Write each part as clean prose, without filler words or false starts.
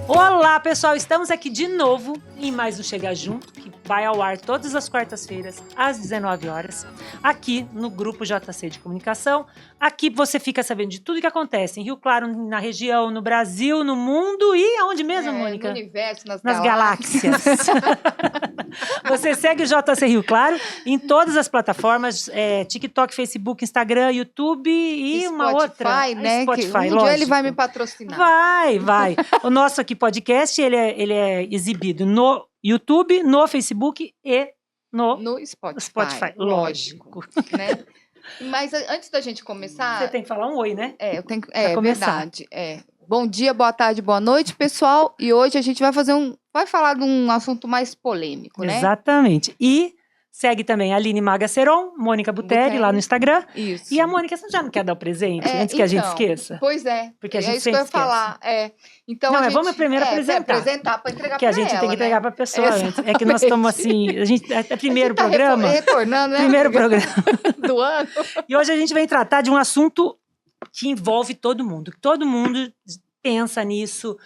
Olá, pessoal! Estamos aqui de novo em mais um Chega Junto, que vai ao ar todas as quartas-feiras, às 19 horas, aqui no Grupo JC de Comunicação. Aqui você fica sabendo de tudo que acontece em Rio Claro, na região, no Brasil, no mundo e aonde mesmo, Mônica? No universo, nas galáxias. Você segue o JC Rio Claro em todas as plataformas, TikTok, Facebook, Instagram, YouTube e Spotify, uma outra. né? Spotify, Um dia ele vai me patrocinar. Vai. O nosso aqui podcast, ele é exibido no YouTube, no Facebook e no Spotify. Lógico. Né? Mas antes da gente começar... Você tem que falar um oi, né? Eu tenho que... Pra começar. Verdade. Bom dia, boa tarde, boa noite, pessoal. E hoje a gente vai falar de um assunto mais polêmico, né? Exatamente. E segue também a Aline Magaceron, Mônica Butelli, lá no Instagram. Isso. E a Mônica, você já não quer dar o presente antes que a gente esqueça? Pois é. Porque a gente isso sempre que eu ia falar. Então, vamos primeiro apresentar. Para entregar que a gente tem que entregar para a pessoa antes. É que nós estamos assim, é primeiro programa. Retornando, né? Primeiro programa do ano. E hoje a gente vem tratar de um assunto que envolve todo mundo. Todo mundo pensa nisso,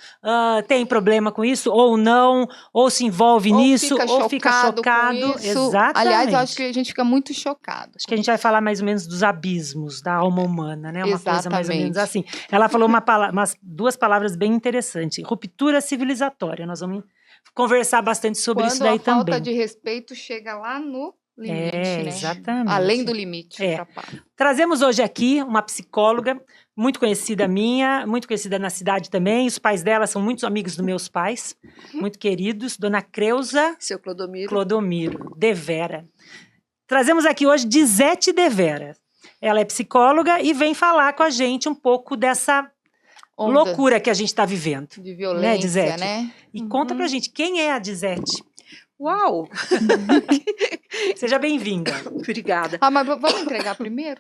tem problema com isso, ou não, ou se envolve nisso, ou fica chocado. Exatamente. Aliás, eu acho que a gente fica muito chocado. Acho que a gente vai falar mais ou menos dos abismos da alma humana, né? Uma coisa mais ou menos assim. Exatamente. Ela falou duas palavras bem interessantes. Ruptura civilizatória. Nós vamos conversar bastante sobre isso daí também. Quando a falta de respeito chega lá no limite, né? Exatamente. Além do limite. Trazemos hoje aqui uma psicóloga muito conhecida minha, muito conhecida na cidade também. Os pais dela são muitos amigos dos meus pais, muito queridos. Dona Creuza. Seu Clodomiro. Clodomiro, de Vera. Trazemos aqui hoje Dizete de Vera. Ela é psicóloga e vem falar com a gente um pouco dessa loucura que a gente está vivendo. De violência, Dizete? né? E conta pra gente, quem é a Dizete? Uau! Seja bem-vinda. Obrigada. Mas vamos entregar primeiro?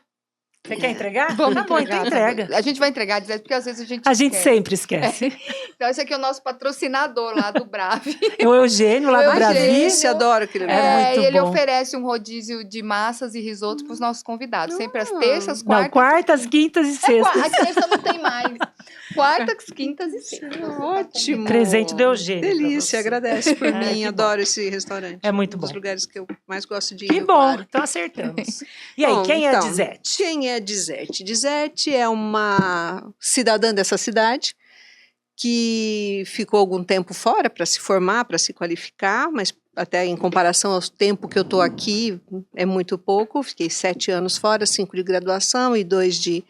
Você quer entregar? Vamos tá bom, então entrega. A gente vai entregar, porque às vezes a gente esquece. A gente sempre esquece. Então esse aqui é o nosso patrocinador lá do Brave. O Eugênio, lá do Bravi. Adoro aquele lugar. Muito e ele bom. oferece um rodízio de massas e risotos para os nossos convidados. Sempre às terças, quartas... Não, quartas, quintas e sextas. A terça não tem mais. Quartas, quintas e sextas. Ótimo. Presente do Eugênio. Delícia, agradece por mim. Adoro bom. esse restaurante. É muito bom. Um dos lugares que eu mais gosto de ir. Que bom, Claro. então acertamos. E aí, quem é a Dizete? Quem é a Dizete? Dizete é uma cidadã dessa cidade que ficou algum tempo fora para se formar, para se qualificar, mas até em comparação ao tempo que eu estou aqui, é muito pouco. Fiquei 7 anos fora, 5 de graduação e 2 de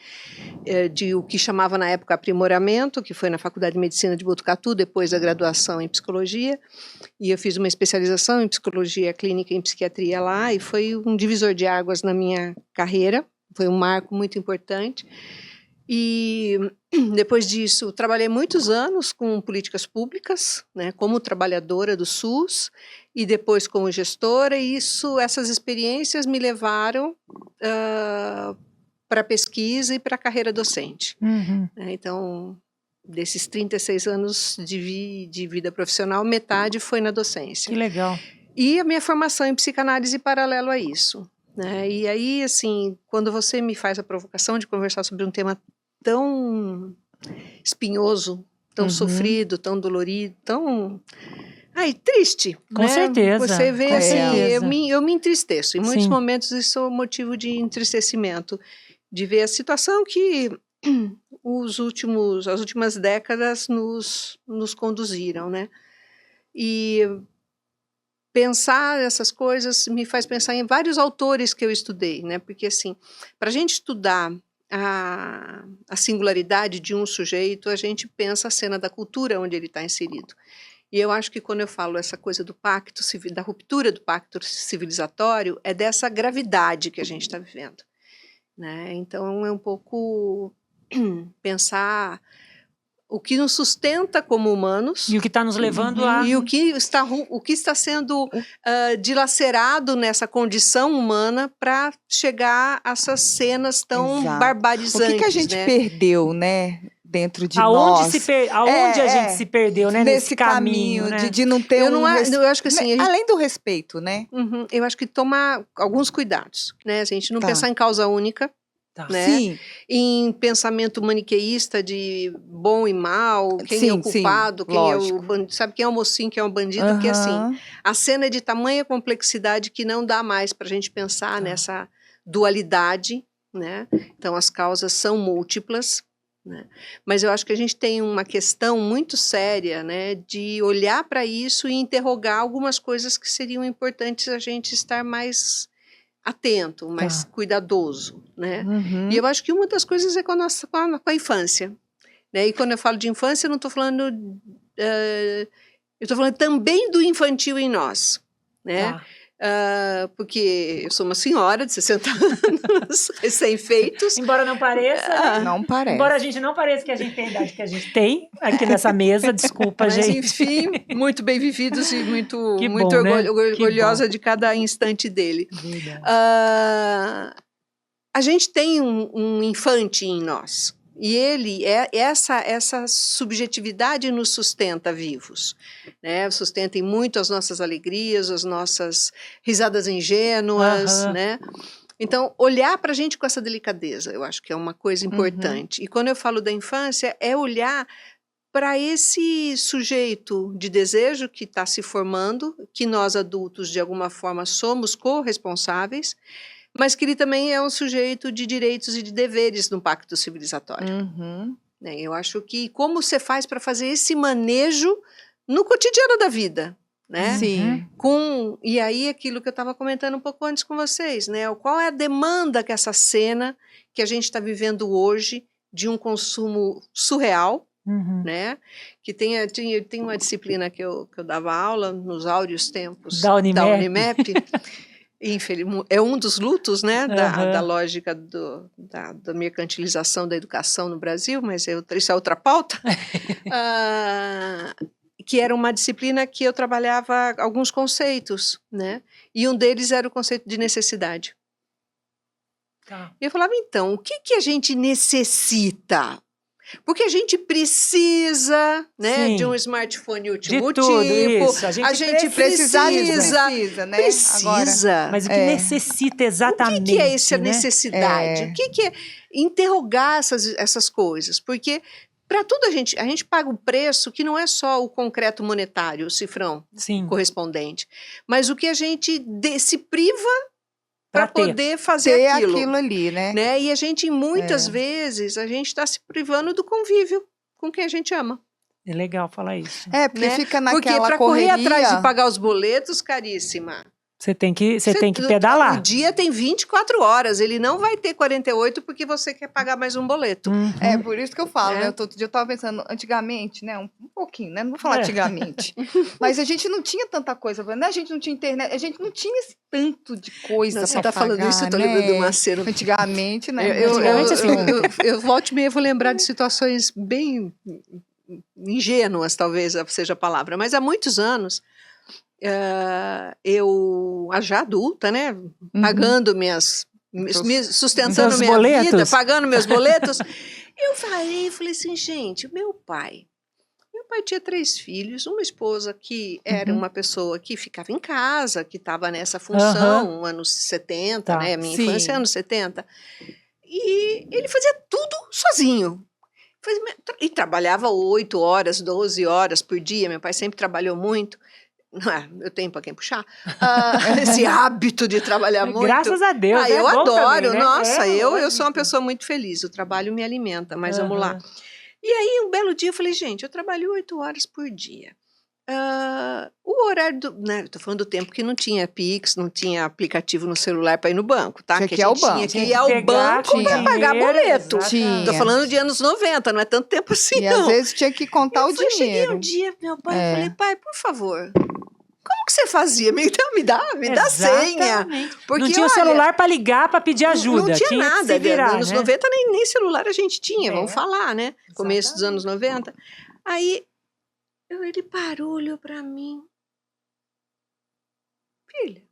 o que chamava na época aprimoramento, que foi na Faculdade de Medicina de Botucatu, depois da graduação em Psicologia. E eu fiz uma especialização em Psicologia Clínica e em Psiquiatria lá, e foi um divisor de águas na minha carreira. Foi um marco muito importante. E depois disso, trabalhei muitos anos com políticas públicas, né, como trabalhadora do SUS, e depois como gestora, e essas experiências me levaram para a pesquisa e para a carreira docente. Uhum. Então, desses 36 anos de vida profissional, metade foi na docência. Que legal. E a minha formação em psicanálise paralelo a isso. Né? E aí, assim, quando você me faz a provocação de conversar sobre um tema tão espinhoso, tão sofrido, tão dolorido, tão... triste. Com certeza. Você vê com assim, certeza. eu me entristeço. Em muitos Sim. momentos isso é um motivo de entristecimento, de ver a situação que as últimas décadas nos conduziram, né? E pensar essas coisas me faz pensar em vários autores que eu estudei, né? Porque, assim, para a gente estudar a singularidade de um sujeito, a gente pensa a cena da cultura onde ele está inserido. E eu acho que quando eu falo essa coisa do pacto, da ruptura do pacto civilizatório, é dessa gravidade que a gente está vivendo, né? Então, é um pouco pensar o que nos sustenta como humanos. E o que está nos levando a... E o que está sendo dilacerado nessa condição humana para chegar a essas cenas tão barbarizantes. O que a gente perdeu, né? Dentro de aonde nós. Aonde a gente se perdeu, né? Nesse caminho, né? de não ter eu acho que assim... Além do respeito, né? Eu acho que tomar alguns cuidados, né? A gente não pensar em causa única, Tá. né? Sim. Em pensamento maniqueísta de bom e mal, quem é Sim, o culpado, sim, quem é o lógico. bandido, sabe quem é o mocinho, quem é o bandido, porque assim, Aham. a cena é de tamanha complexidade que não dá mais para a gente pensar nessa dualidade, né? Então as causas são múltiplas, né? Mas eu acho que a gente tem uma questão muito séria, né, de olhar para isso e interrogar algumas coisas que seriam importantes a gente estar mais atento, mais cuidadoso, né? Uhum. E eu acho que uma das coisas é com a infância, né? E quando eu falo de infância, eu não estou falando, eu estou falando também do infantil em nós, né? Tá. Porque eu sou uma senhora de 60 anos, recém-feitos. Embora não pareça, né? Não parece. Embora a gente não pareça que a gente tem a idade que a gente tem aqui nessa mesa, desculpa, Mas gente. enfim, muito bem vividos e muito, Que muito bom, né? Que orgulhosa bom. de cada instante dele. Verdade. A gente tem um infante em nós. E essa subjetividade nos sustenta vivos, né? Sustenta em muito as nossas alegrias, as nossas risadas ingênuas, né? Então, olhar para a gente com essa delicadeza, eu acho que é uma coisa importante. E quando eu falo da infância, é olhar para esse sujeito de desejo que está se formando, que nós adultos, de alguma forma, somos corresponsáveis, mas que ele também é um sujeito de direitos e de deveres no pacto civilizatório. Né? Eu acho que como você faz para fazer esse manejo no cotidiano da vida, né? Sim. E aí aquilo que eu estava comentando um pouco antes com vocês, né? Qual é a demanda que essa cena que a gente está vivendo hoje de um consumo surreal, né? Que tem uma disciplina que eu dava aula nos áureos tempos Da Unimep. Unimep. Infelizmente, é um dos lutos, né, da lógica da mercantilização da educação no Brasil, mas isso é outra pauta, que era uma disciplina que eu trabalhava alguns conceitos, né, e um deles era o conceito de necessidade. Tá. E eu falava, então, o que a gente necessita? Porque a gente precisa, né, Sim. de um smartphone último De tudo, tipo, isso. a gente Precisa, precisa, né? Agora. Mas o que necessita exatamente? O que é essa né? necessidade? O que é interrogar essas coisas? Porque para tudo a gente paga um preço que não é só o concreto monetário, o cifrão Sim. correspondente, mas o que a gente se priva para Pra ter. poder fazer Ter aquilo, ali, né? E a gente, muitas vezes, a gente está se privando do convívio com quem a gente ama. É legal falar isso. Porque né? fica Porque naquela para correria. correr atrás de pagar os boletos, caríssima. Você tem que pedalar. O dia tem 24 horas, ele não vai ter 48 porque você quer pagar mais um boleto. É por isso que eu falo, É. né? Outro dia eu tava pensando, antigamente, né? Um pouquinho, né? Não vou falar antigamente. Mas a gente não tinha tanta coisa, né? A gente não tinha internet, a gente não tinha esse tanto de coisa Não, você pra tá falando pagar, isso, eu tô né? lembrando de uma cena. Antigamente, né? Antigamente, assim, Eu volto e meia vou lembrar de situações bem ingênuas, talvez seja a palavra, mas há muitos anos, eu, já adulta, né, pagando sustentando Seus minha boletos. vida, pagando meus boletos, eu falei assim, gente, meu pai tinha 3 filhos, uma esposa que era uma pessoa que ficava em casa, que estava nessa função, anos 70, né, minha infância é anos 70, e ele fazia tudo sozinho. E trabalhava 8 horas, 12 horas por dia, meu pai sempre trabalhou muito, eu tenho para quem puxar, esse hábito de trabalhar muito. Graças a Deus, eu bom adoro, também, né? nossa, eu sou uma pessoa muito feliz, o trabalho me alimenta, mas vamos lá. E aí, um belo dia, eu falei, gente, eu trabalho 8 horas por dia. O horário né, eu tô falando do tempo que não tinha Pix, não tinha aplicativo no celular para ir no banco, tá? Tinha que ir ao banco. Tinha que ir ao banco para pagar boleto. Tinha. Tô falando de anos 90, não é tanto tempo assim, E não. às vezes tinha que contar o Cheguei dinheiro. um dia, meu pai, eu falei, pai, por favor, como que você fazia? Me dá senha. Porque, não tinha o celular para ligar, para pedir ajuda. Não tinha nada. Que se virar, Nos anos né? 90 nem celular a gente tinha, vamos falar, né? Começo dos anos 90. Aí, ele parou, olhou para mim. Filha,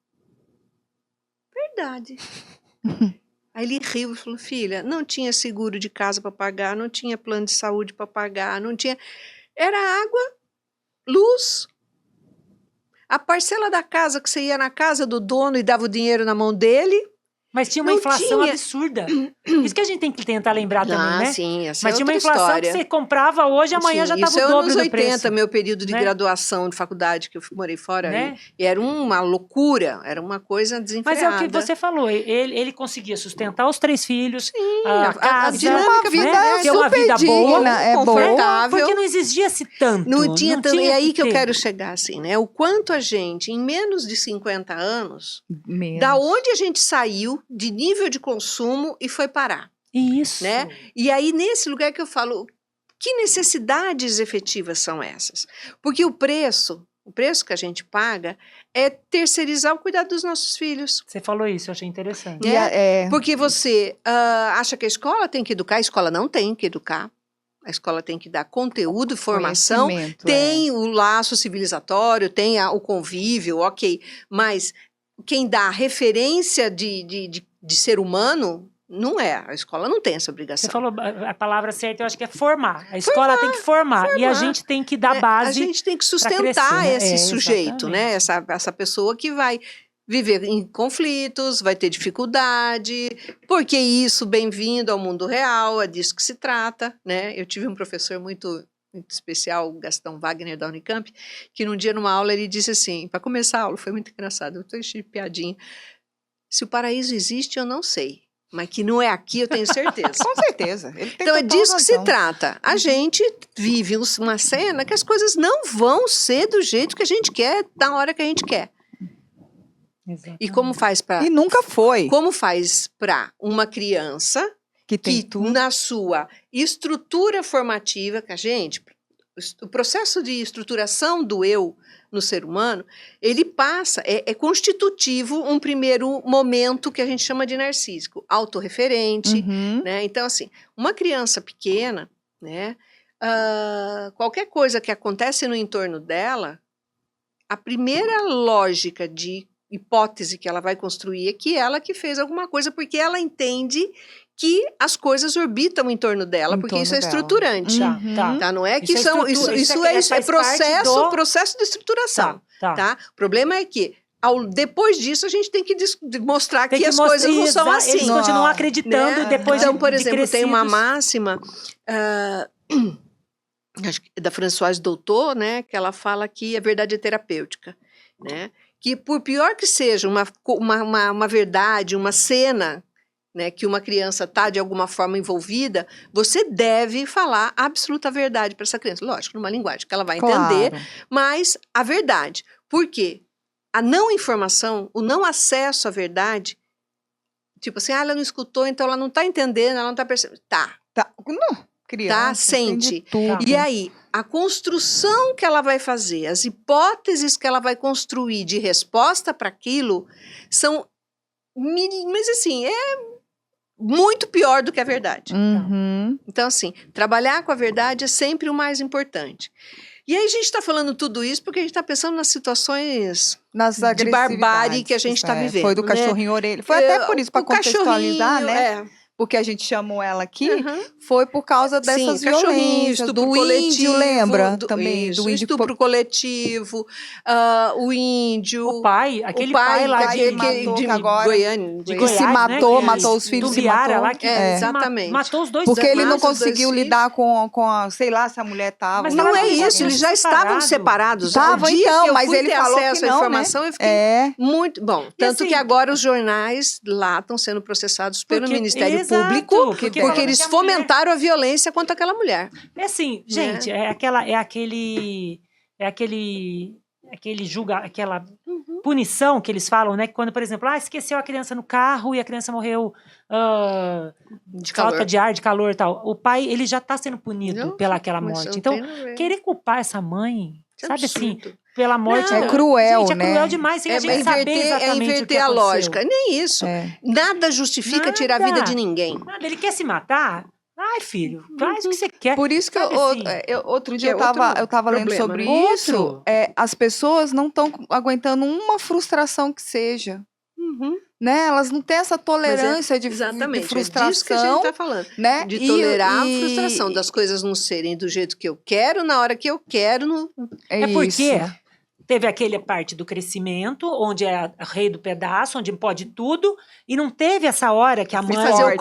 verdade. Aí ele riu e falou, filha, não tinha seguro de casa para pagar, não tinha plano de saúde para pagar, não tinha... Era água, luz... A parcela da casa que você ia na casa do dono e dava o dinheiro na mão dele, Mas tinha uma Não inflação tinha. absurda. Isso que a gente tem que tentar lembrar também, né? Sim, essa Mas é tinha uma outra inflação história. que você comprava hoje, amanhã Sim, já estava isso o é dobro anos do 80, preço. meu período de né? graduação de faculdade, que eu morei fora, Né? e era uma loucura, era uma coisa Mas desenfreada. é o que você falou, ele conseguia sustentar os 3 filhos, Sim, a casa, dinâmica Uma vida né? Ter uma super vida boa, digna, é boa. confortável. porque não exigia-se tanto. Não tinha tanto. E tinha aí que eu ter. quero chegar, assim, né? O quanto a gente, em menos de 50 anos, Menos. da onde a gente saiu de nível de consumo e foi parar. Isso. Né? E aí, nesse lugar que eu falo, que necessidades efetivas são essas? Porque o preço que a gente paga é terceirizar o cuidado dos nossos filhos. Você falou isso, eu achei interessante. Né? Porque você acha que a escola tem que educar, a escola não tem que educar. A escola tem que dar conteúdo, formação, tem o laço civilizatório, tem o convívio, ok. Mas quem dá a referência de ser humano não é. A escola não tem essa obrigação. Você falou a palavra certa, eu acho que é formar. A escola tem que formar. E a gente tem que dar base. A gente tem que sustentar crescer, né? esse sujeito, né? Exatamente. Essa pessoa que vai viver em conflitos, vai ter dificuldade, porque isso, bem-vindo ao mundo real, é disso que se trata, né? Eu tive um professor muito especial, o Gastão Wagner da Unicamp, que num dia numa aula ele disse assim, para começar a aula, foi muito engraçado, eu estou enchendo de piadinha, se o paraíso existe eu não sei, mas que não é aqui eu tenho certeza. Com certeza. Ele tem Então é total disso que se razão. trata. A gente vive uma cena que as coisas não vão ser do jeito que a gente quer, na hora que a gente quer. E como faz para E nunca foi. como faz para uma criança Que tem que tudo. na sua estrutura formativa, que a gente, o processo de estruturação do eu no ser humano, ele passa, é constitutivo um primeiro momento que a gente chama de narcísico, autorreferente, Uhum. né? Então, assim, uma criança pequena, né? Qualquer coisa que acontece no entorno dela, a primeira lógica de hipótese que ela vai construir é que ela que fez alguma coisa, porque ela entende que as coisas orbitam em torno dela, Em porque torno isso é dela. estruturante. Uhum. Tá? Não é que Isso é isso é faz parte processo de estruturação. Tá. Tá? O problema é que depois disso a gente tem que mostrar Tem que as coisas não são assim. Eles continuam acreditando né? depois Então, de por exemplo, tem uma crescidos. máxima acho que é da Françoise Doutor, né, que ela fala que a verdade é terapêutica, né? Que por pior que seja uma verdade, uma cena, né, que uma criança está de alguma forma envolvida, você deve falar a absoluta verdade para essa criança. Lógico, numa linguagem que ela vai entender, Claro. mas a verdade. Por quê? A não informação, o não acesso à verdade, tipo assim, ela não escutou, então ela não está entendendo, ela não está percebendo. Tá, Não, criança, entende sente. tudo. E aí, a construção que ela vai fazer, as hipóteses que ela vai construir de resposta para aquilo, são, mas assim, é muito pior do que a verdade. Uhum. Então, assim, trabalhar com a verdade é sempre o mais importante. E aí a gente está falando tudo isso porque a gente está pensando nas situações Nas de agressividades, barbárie que a gente está vivendo. Foi do né? cachorrinho orelha. Foi até por isso, para O contextualizar, cachorrinho, né? Porque a gente chamou ela aqui, Uhum. foi por causa dessas Sim, cachorrinho, violências, estupro do coletivo, índio, lembra? Também, isso, do índio. estupro coletivo, o índio, O pai, aquele pai lá pai de, que matou, de que agora- Goiânia, de que Goiás, se matou, né? matou os filhos, se Tumbiara matou. lá que exatamente. matou os dois. Porque ele não Mas os dois conseguiu filhos- lidar com a, sei lá, se a mulher tava. Mas Não tava é tudo isso, bem, eles já separado. estavam separados. Estavam, O dia então, que eu mas fui ele ter falou acesso que à não, informação, eu fiquei É. muito bom. Tanto assim, que agora os jornais lá estão sendo processados pelo Porque- Ministério exato, Público porque porque falando eles que a mulher- fomentaram a violência contra aquela mulher. É assim, gente, aquela punição que eles falam, né? Que quando, por exemplo, esqueceu a criança no carro e a criança morreu De falta calor. de ar, de calor e tal. O pai, ele já tá sendo punido Não, pelaquela mas morte. não Então, tem nada a ver. querer culpar essa mãe, Isso é sabe assim, absurdo. pela morte... Não, é cruel, gente, né? É cruel demais, sem a gente saber exatamente o que inverter a aconteceu. lógica. Nem isso. É. Nada justifica tirar a vida Nada. de ninguém. Nada, ele quer se matar? Ai, filho, faz o que você quer. Por isso que Sabe assim? outro dia Que é eu tava lendo problema, sobre né? isso. Outro. As pessoas não estão aguentando uma frustração que seja. Né? Elas não têm essa tolerância de Exatamente. frustração. É disso que a gente está falando. Né? De tolerar a frustração das coisas não serem do jeito que eu quero, na hora que eu quero. É porque isso. teve aquele parte do crescimento, onde é rei do pedaço, onde pode tudo, e não teve essa hora que a Fui mãe fazer o Corte.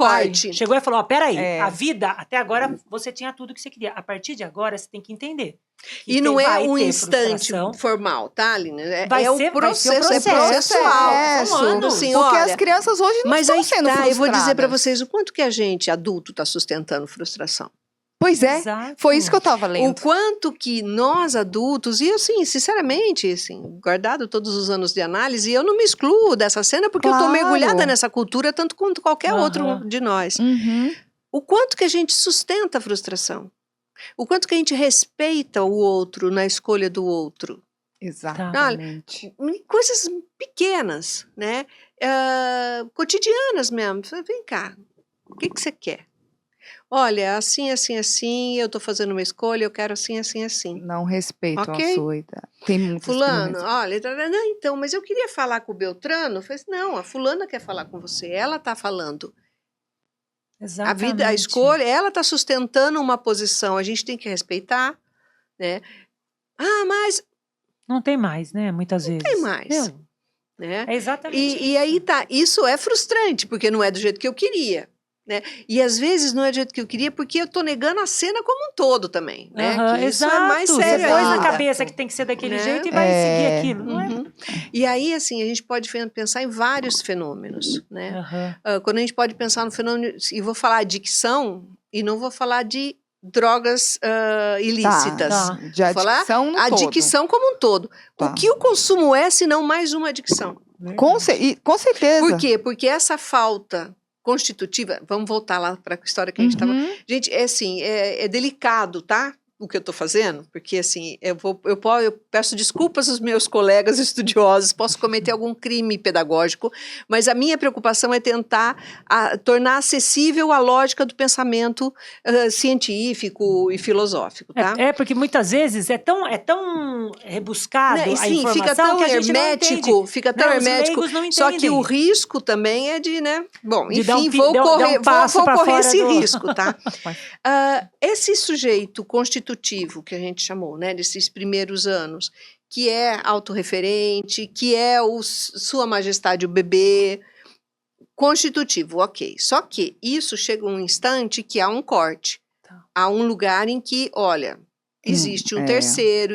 corte. chegou e falou, ó, peraí, É. a vida, até agora, você tinha tudo que você queria. A partir de agora, você tem que entender. que E não tem- é vai um ter instante frustração. formal, tá, Aline? É, Vai é ser- o vai ser o processo, é processo. processual. São anos. Assim, Porque olha, as crianças hoje não mas estão aí que sendo tá, frustradas. eu vou dizer para vocês o quanto que a gente, adulto, está sustentando frustração. Pois é, Exato. foi isso que eu estava O lendo. quanto que nós adultos, e assim, sinceramente, assim, guardado todos os anos de análise, eu não me excluo dessa cena porque eu tô Claro. mergulhada nessa cultura tanto quanto qualquer Aham. outro de nós. Uhum. O quanto que a gente sustenta a frustração. O quanto que a gente respeita o outro na escolha do outro. Exatamente. Em coisas pequenas, né? Cotidianas mesmo. Vem cá, o que que você quer? Olha, assim, assim, assim, eu tô fazendo uma escolha, eu quero assim, assim, assim. Não respeitam Ok. a sua idade. Tem muitas que não Fulano, respeitam. olha, não, então, mas eu queria falar com o Beltrano. Eu falei assim, não, a fulana quer falar com você, ela tá falando. A vida, a Exatamente. escolha, ela tá sustentando uma posição, a gente tem que respeitar, né? Ah, mas Não tem mais, né? Muitas vezes. tem mais, Meu, né? é exatamente E aí isso. tá, isso é frustrante, porque não é do jeito que eu queria, né? E às vezes não é do jeito que eu queria, porque eu tô negando a cena como um todo também, né? Aham, Que isso exato. é mais sério Você pôs na ainda. cabeça que tem que ser daquele Né? jeito e vai seguir aquilo. Não é? Uhum. E aí, assim, a gente pode pensar em vários fenômenos, né? Aham. Quando a gente pode pensar no fenômeno, e vou falar adicção, e não vou falar de drogas ilícitas. Tá. De Vou falar adicção no A todo. adicção como um todo. Tá. O que o consumo é, se não mais uma adicção? Com certeza. Por quê? Porque essa falta constitutiva, vamos voltar lá para a história que a gente estava. Uhum. Gente, é assim, é delicado, tá? O que eu estou fazendo, porque assim, eu peço desculpas aos meus colegas estudiosos, posso cometer algum crime pedagógico, mas a minha preocupação é tentar tornar acessível a lógica do pensamento científico e filosófico, tá? Porque muitas vezes é tão rebuscado Né, e a sim, informação fica tão que a gente não hermético, entende. fica tão Né? Os hermético. leigos não Só que entendem. o risco também é de, né? Bom, De dar enfim, um vou dar um correr, passo vou pra correr fora esse do- risco, tá? Esse sujeito constitutivo que a gente chamou, né, desses primeiros anos, que é autorreferente, que é Sua Majestade o bebê, constitutivo, ok. Só que isso chega um instante que há um corte. Tá. Há um lugar em que, olha, existe um é. terceiro,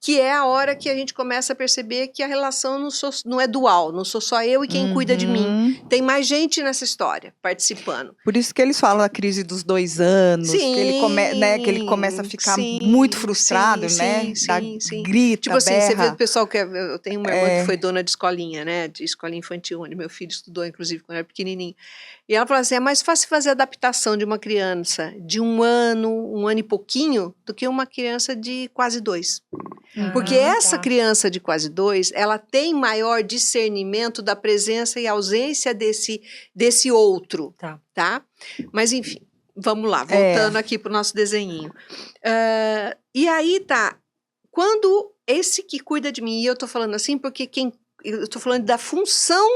que é a hora que a gente começa a perceber que a relação não é dual, não sou só eu e quem cuida de mim. Uhum. Tem mais gente nessa história participando. Por isso que eles falam da crise dos 2 anos, Sim, que ele começa a ficar sim, muito frustrado, sim, né? sim. Grita, Tipo assim, você vê berra. o pessoal que eu tenho uma irmã que foi dona de escolinha, né? De escolinha infantil, onde meu filho estudou, inclusive, quando era pequenininho. E ela falou assim, é mais fácil fazer adaptação de uma criança de 1 ano e pouquinho, do que uma criança de quase 2. Porque essa tá. criança de quase 2, ela tem maior discernimento da presença e ausência desse outro, tá? Mas enfim, vamos lá, voltando aqui pro nosso desenhinho. E aí tá, quando esse que cuida de mim, e eu tô falando assim porque eu tô falando da função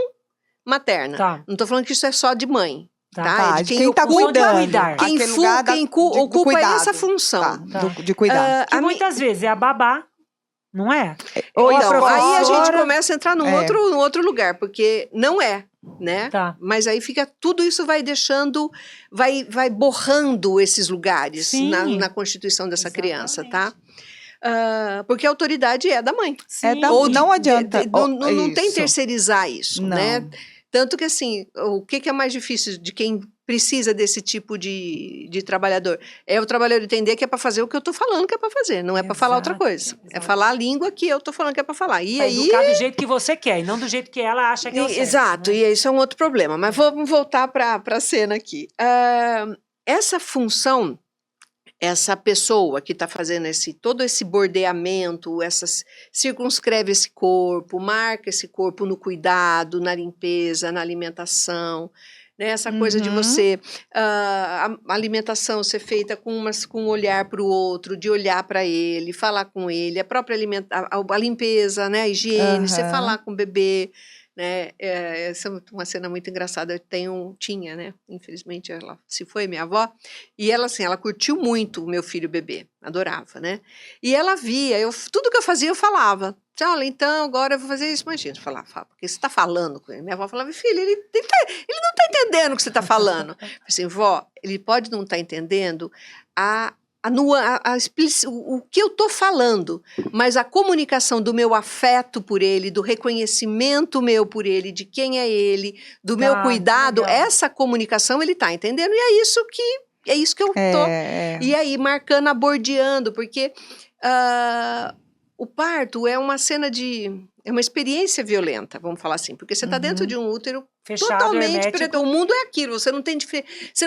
materna, Tá. não tô falando que isso é só de mãe, tá? Tá, É de quem tá ocupa cuidando. cuidar. Quem Aquele lugar quem do ocupa cuidado. essa função. Tá, de cuidar. Que muitas vezes é a babá, não é? Ou a Então, aí a gente professora- começa a entrar num outro lugar, porque não é, né? Tá. Mas aí tudo isso vai deixando, vai borrando esses lugares Sim. na constituição dessa criança, tá? Porque a autoridade é da mãe. Sim. Não adianta. Não tem Isso. terceirizar isso, Não. né? Tanto que assim, o que é mais difícil de quem precisa desse tipo de trabalhador? É o trabalhador entender que é para fazer o que eu estou falando que é para fazer, não é para falar outra coisa. Exato. É falar a língua que eu estou falando que é para falar. E Pra aí educar do jeito que você quer, e não do jeito que ela acha que é o certo. exato, né? e isso é um outro problema. Mas vamos voltar para a cena aqui. Essa função, essa pessoa que está fazendo todo esse bordeamento, circunscreve esse corpo, marca esse corpo no cuidado, na limpeza, na alimentação, né? Essa coisa de você, a alimentação ser feita com um olhar para o outro, de olhar para ele, falar com ele, a própria a limpeza, né? A higiene, você falar com o bebê, né? Essa é uma cena muito engraçada. Tinha, né? Infelizmente ela se foi, minha avó. E ela, assim, ela curtiu muito o meu filho bebê, adorava, né? E ela via, tudo que eu fazia eu falava. Olha, então agora eu vou fazer isso. Imagina, eu falava, porque você está falando com ele. Minha avó falava, filho, ele não está entendendo o que você está falando. Eu falei assim, vó, ele pode não estar entendendo o que eu estou falando, mas a comunicação do meu afeto por ele, do reconhecimento meu por ele, de quem é ele, do meu cuidado, legal. essa comunicação ele está entendendo, e é isso que eu tô. E aí, marcando, abordeando, porque o parto é uma cena é uma experiência violenta, vamos falar assim, porque você está dentro de um útero Fechado, totalmente hermético. o mundo é aquilo, você não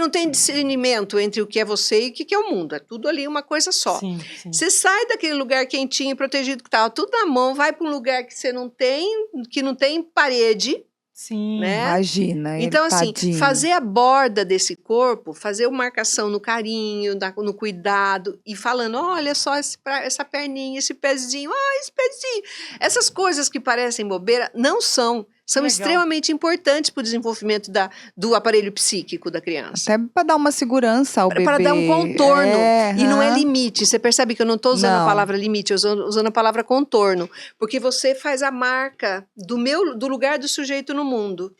tem discernimento entre o que é você e o que é o mundo, é tudo ali uma coisa só. Sim, sim. Você sai daquele lugar quentinho, protegido, que estava tudo na mão, vai para um lugar que não tem parede, Sim. né? Imagina. Então, assim, tadinho. fazer a borda desse corpo, fazer uma marcação no carinho, no cuidado, e falando, olha só essa perninha, esse pezinho, esse pezinho. Essas coisas que parecem bobeira, não são. São Legal. extremamente importantes para o desenvolvimento do aparelho psíquico da criança. Até para dar uma segurança ao bebê. Para dar um contorno. E não é limite. Você percebe que eu não estou usando a palavra limite, eu estou usando a palavra contorno. Porque você faz a marca do lugar do sujeito no mundo.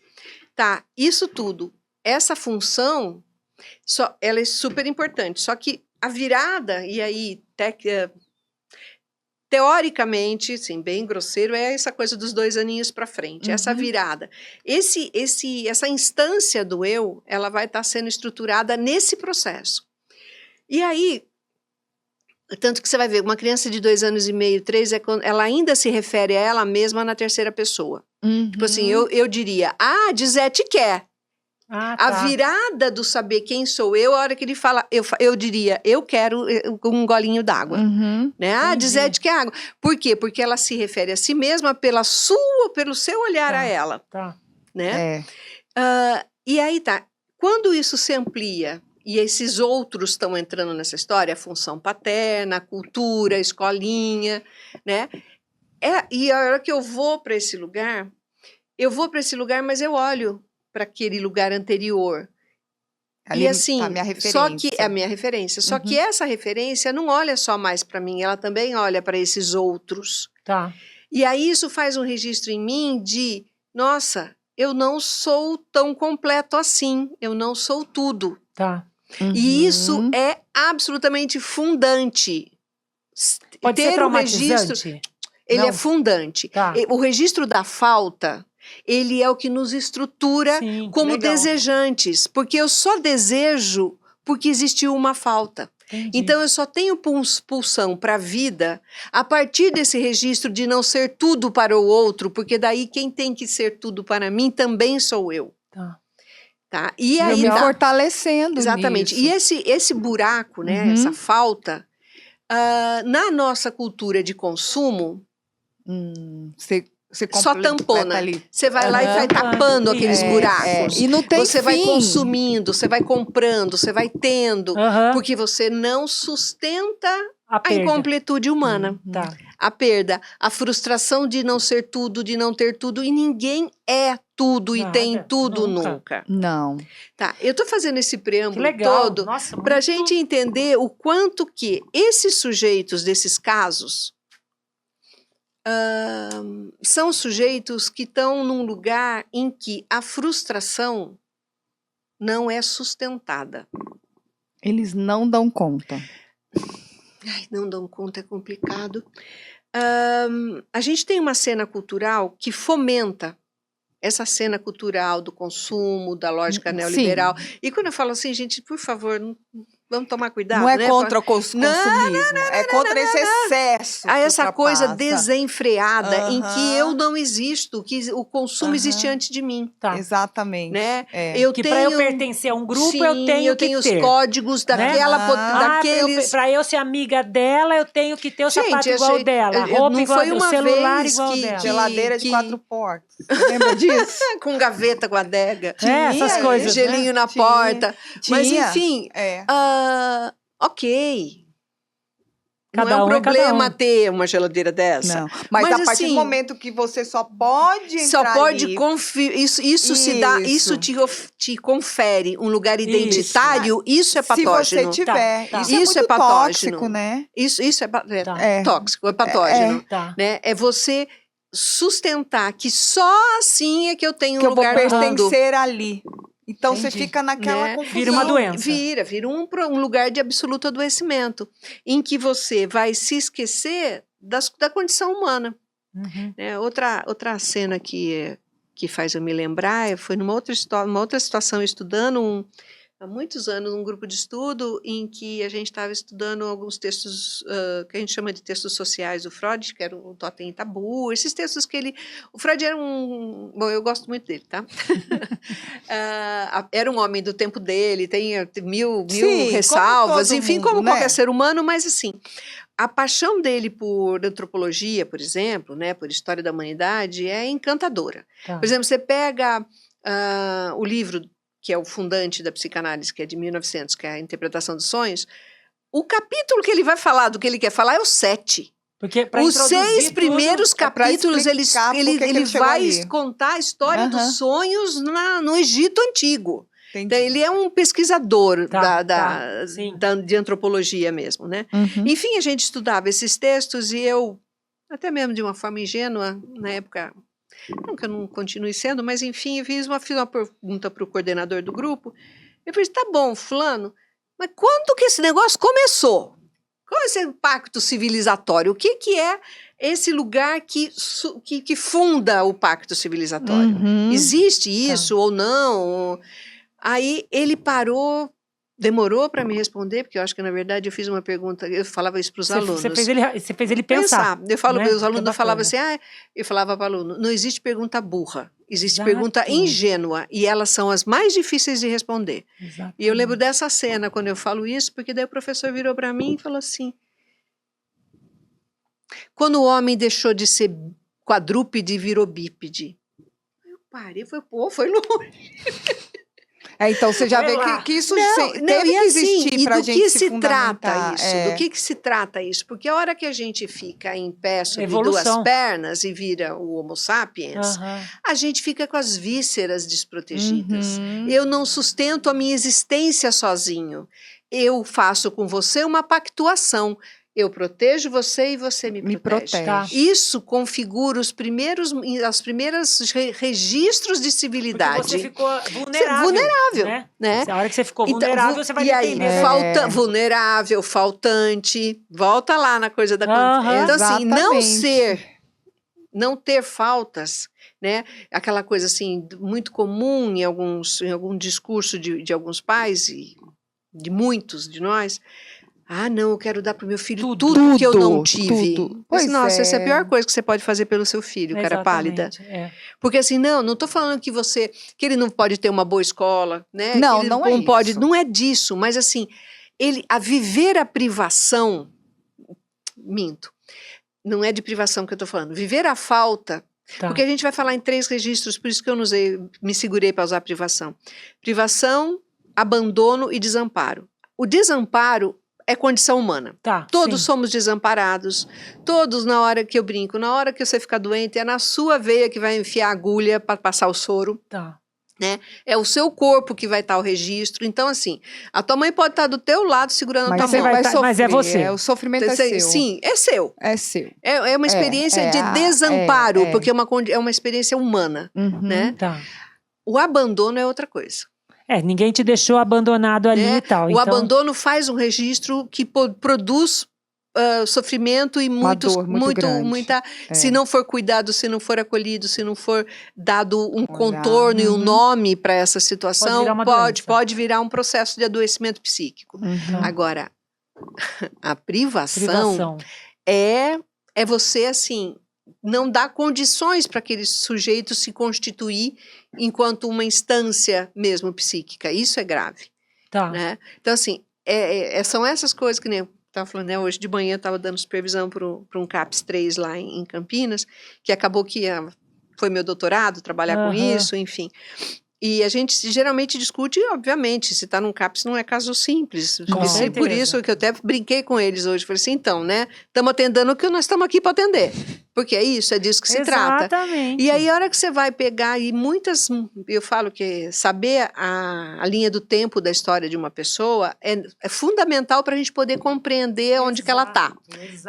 Tá, isso tudo. Essa função, ela é super importante. Só que a virada, e aí, teoricamente, assim, bem grosseiro, é essa coisa dos 2 aninhos para frente, essa virada. Essa instância do eu, ela vai estar sendo estruturada nesse processo. E aí, tanto que você vai ver, uma criança de 2 anos e meio, 3, ela ainda se refere a ela mesma na terceira pessoa. Tipo assim, eu diria, Dizete quer. A virada do saber quem sou eu, a hora que ele fala, eu diria, eu quero um golinho d'água. Né? Dizete quer água. Por quê? Porque ela se refere a si mesma pelo seu olhar a ela. Né? E aí tá, quando isso se amplia, e esses outros estão entrando nessa história, a função paterna, a cultura, a escolinha, né? E a hora que eu vou para esse lugar, mas eu olho para aquele lugar anterior. Ali e assim, tá a minha referência. só que é a minha referência. Só que essa referência não olha só mais para mim, ela também olha para esses outros. Tá. E aí isso faz um registro em mim de, nossa, eu não sou tão completo assim, eu não sou tudo. Tá. E isso é absolutamente fundante. Pode ser traumatizante? Registro, ele é fundante. Tá. O registro da falta, ele é o que nos estrutura como desejantes. Porque eu só desejo porque existiu uma falta. Entendi. Então eu só tenho pulsão para a vida a partir desse registro de não ser tudo para o outro, porque daí quem tem que ser tudo para mim também sou eu. Tá? E aí me fortalecendo. Exatamente. Nisso. E esse buraco, né, essa falta, na nossa cultura de consumo, Você só tampona. Você vai lá e vai tapando aqueles buracos. E não tem Você vai consumindo, você vai comprando, você vai tendo, porque você não sustenta a incompletude humana. A perda, a frustração de não ser tudo, de não ter tudo, e ninguém é tudo e tem tudo nunca. Não. Tá, eu tô fazendo esse preâmbulo todo para a gente entender o quanto que esses sujeitos desses casos são sujeitos que estão num lugar em que a frustração não é sustentada. Eles não dão conta. Ai, não dão conta, é complicado. A gente tem uma cena cultural que fomenta essa cena cultural do consumo, da lógica neoliberal. E quando eu falo assim, gente, por favor, vamos tomar cuidado. Não é né? contra o consumismo, é contra esse excesso. Essa coisa desenfreada em que eu não existo, que o consumo existe antes de mim. Exatamente. Né? Que para eu pertencer a um grupo, eu tenho que ter. os códigos daqueles... Para eu ser amiga dela, eu tenho que ter o sapato igual dela, roupa igual dela, o celular igual dela. Geladeira de 4 portas. Lembra disso? Com gaveta com adega. Essas coisas. Gelinho na porta. Mas, enfim, ok. não Cada é um um é cada problema um. ter uma geladeira dessa. Não. Mas a partir assim, do momento que você só pode só entrar pode ali, isso se dá, isso te confere um lugar identitário, isso é se você patógeno. tiver. Tá. Isso é Isso muito é patógeno. tóxico, né? Isso é, Tá. É. tóxico, é patógeno. Tá. Né? É você sustentar que só assim é que eu tenho Que um eu vou lugar no mundo. pertencer ali. Então você Entendi. fica naquela Né? confusão. Vira uma doença. Vira um lugar de absoluto adoecimento, em que você vai se esquecer da condição humana. Uhum. Né? Outra cena que faz eu me lembrar foi numa outra situação, estudando há muitos anos, um grupo de estudo em que a gente estava estudando alguns textos que a gente chama de textos sociais do Freud, que era o Totem e Tabu, esses textos que o Freud era bom, eu gosto muito dele, tá? Era um homem do tempo dele, tem mil Sim, ressalvas, como todo enfim, mundo, como né? qualquer ser humano, mas assim, a paixão dele por antropologia, por exemplo, né, por história da humanidade, é encantadora. Tá. Por exemplo, você pega o livro que é o fundante da psicanálise, que é de 1900, que é a Interpretação dos Sonhos, o capítulo que ele vai falar, do que ele quer falar, é o 7. Porque pra Os introduzir 6 tudo, primeiros pra capítulos, explicar por que ele ele chegou vai ali. contar a história Aham. dos sonhos no Egito Antigo. Entendi. Então, ele é um pesquisador Tá, sim. de antropologia mesmo, né? Uhum. Enfim, a gente estudava esses textos e eu, até mesmo de uma forma ingênua, na época, não que eu não continue sendo, mas enfim, eu fiz uma pergunta para o coordenador do grupo. Eu falei, tá bom, fulano, mas quando que esse negócio começou? Qual é esse pacto civilizatório? O que é esse lugar que funda o pacto civilizatório? Uhum. Existe isso ou não? Aí ele parou, demorou para me responder, porque eu acho que, na verdade, eu fiz uma pergunta, eu falava isso para os alunos. Você fez ele pensar. Eu falo, né? os Que é alunos falavam bacana. assim, eu falava para o aluno, não existe pergunta burra, existe Exato. pergunta ingênua, e elas são as mais difíceis de responder. Exatamente. E eu lembro dessa cena, quando eu falo isso, porque daí o professor virou para mim e falou assim, quando o homem deixou de ser quadrúpede e virou bípede. Eu parei, foi longe. Então você já Vai vê lá. que isso Não, teve e que assim, existir e pra do gente que se se trata fundamentar. isso? Do que se trata isso? Porque a hora que a gente fica em pé sobre Evolução. duas pernas e vira o Homo sapiens, Aham. a gente fica com as vísceras desprotegidas. Uhum. Eu não sustento a minha existência sozinho. Eu faço com você uma pactuação. Eu protejo você e você me protege. Tá. Isso configura os primeiros registros de Porque civilidade. você ficou vulnerável. vulnerável, Né? né? A hora que você ficou Então, vulnerável, você vai e aí, depender. vulnerável, faltante, volta lá na coisa da Aham. Então, assim, Exatamente. não ter faltas, né? Aquela coisa assim, muito comum em algum discurso de alguns pais e de muitos de nós. Ah, não, eu quero dar para o meu filho tudo que eu não tive. Tudo. Mas, Pois nossa, essa é a é. pior coisa que você pode fazer pelo seu filho, cara pálida. Exatamente, é. Porque assim, não estou falando que ele não pode ter uma boa escola, né? Não, que ele não é pode, isso. não é disso, mas assim, a viver a privação, minto, não é de privação que eu estou falando, viver a falta, Tá. porque a gente vai falar em 3 registros, por isso que eu não usei, me segurei para usar privação. Privação, abandono e desamparo. O desamparo é condição humana. Tá, Todos sim. somos desamparados, todos na hora que eu brinco, na hora que você ficar doente, é na sua veia que vai enfiar a agulha para passar o soro, Tá. é o seu corpo que vai estar o registro, então assim, a tua mãe pode estar do teu lado segurando a Mas tua você mão. vai Mas sofrer. é você. O sofrimento é seu. Sim, é seu. É seu. É uma experiência de desamparo, porque é uma experiência humana, Uhum. né? Tá. O abandono é outra coisa. Ninguém te deixou abandonado ali né? e tal. O abandono faz um registro que produz sofrimento e dor muito grande. muita. É. Se não for cuidado, se não for acolhido, se não for dado um Olhar. contorno e um nome para essa situação, virar uma doença. pode virar um processo de adoecimento psíquico. Uhum. Agora, a privação. é você, assim, não dar condições para aquele sujeito se constituir enquanto uma instância mesmo psíquica. Isso é grave. Tá. Né? Então, assim, são essas coisas que nem eu estava falando, né? Hoje de manhã eu estava dando supervisão para um CAPS 3 lá em Campinas, que acabou que foi meu doutorado, trabalhar com isso, enfim. E a gente geralmente discute, obviamente, se está num CAPS não é caso simples. Com certeza. Por isso que eu até brinquei com eles hoje. Falei assim, então, né? Estamos atendendo o que nós estamos aqui para atender. Porque é isso, é disso que se trata. Exatamente. E aí, a hora que você vai pegar, e muitas, eu falo que saber a linha do tempo da história de uma pessoa é fundamental para a gente poder compreender onde que ela está.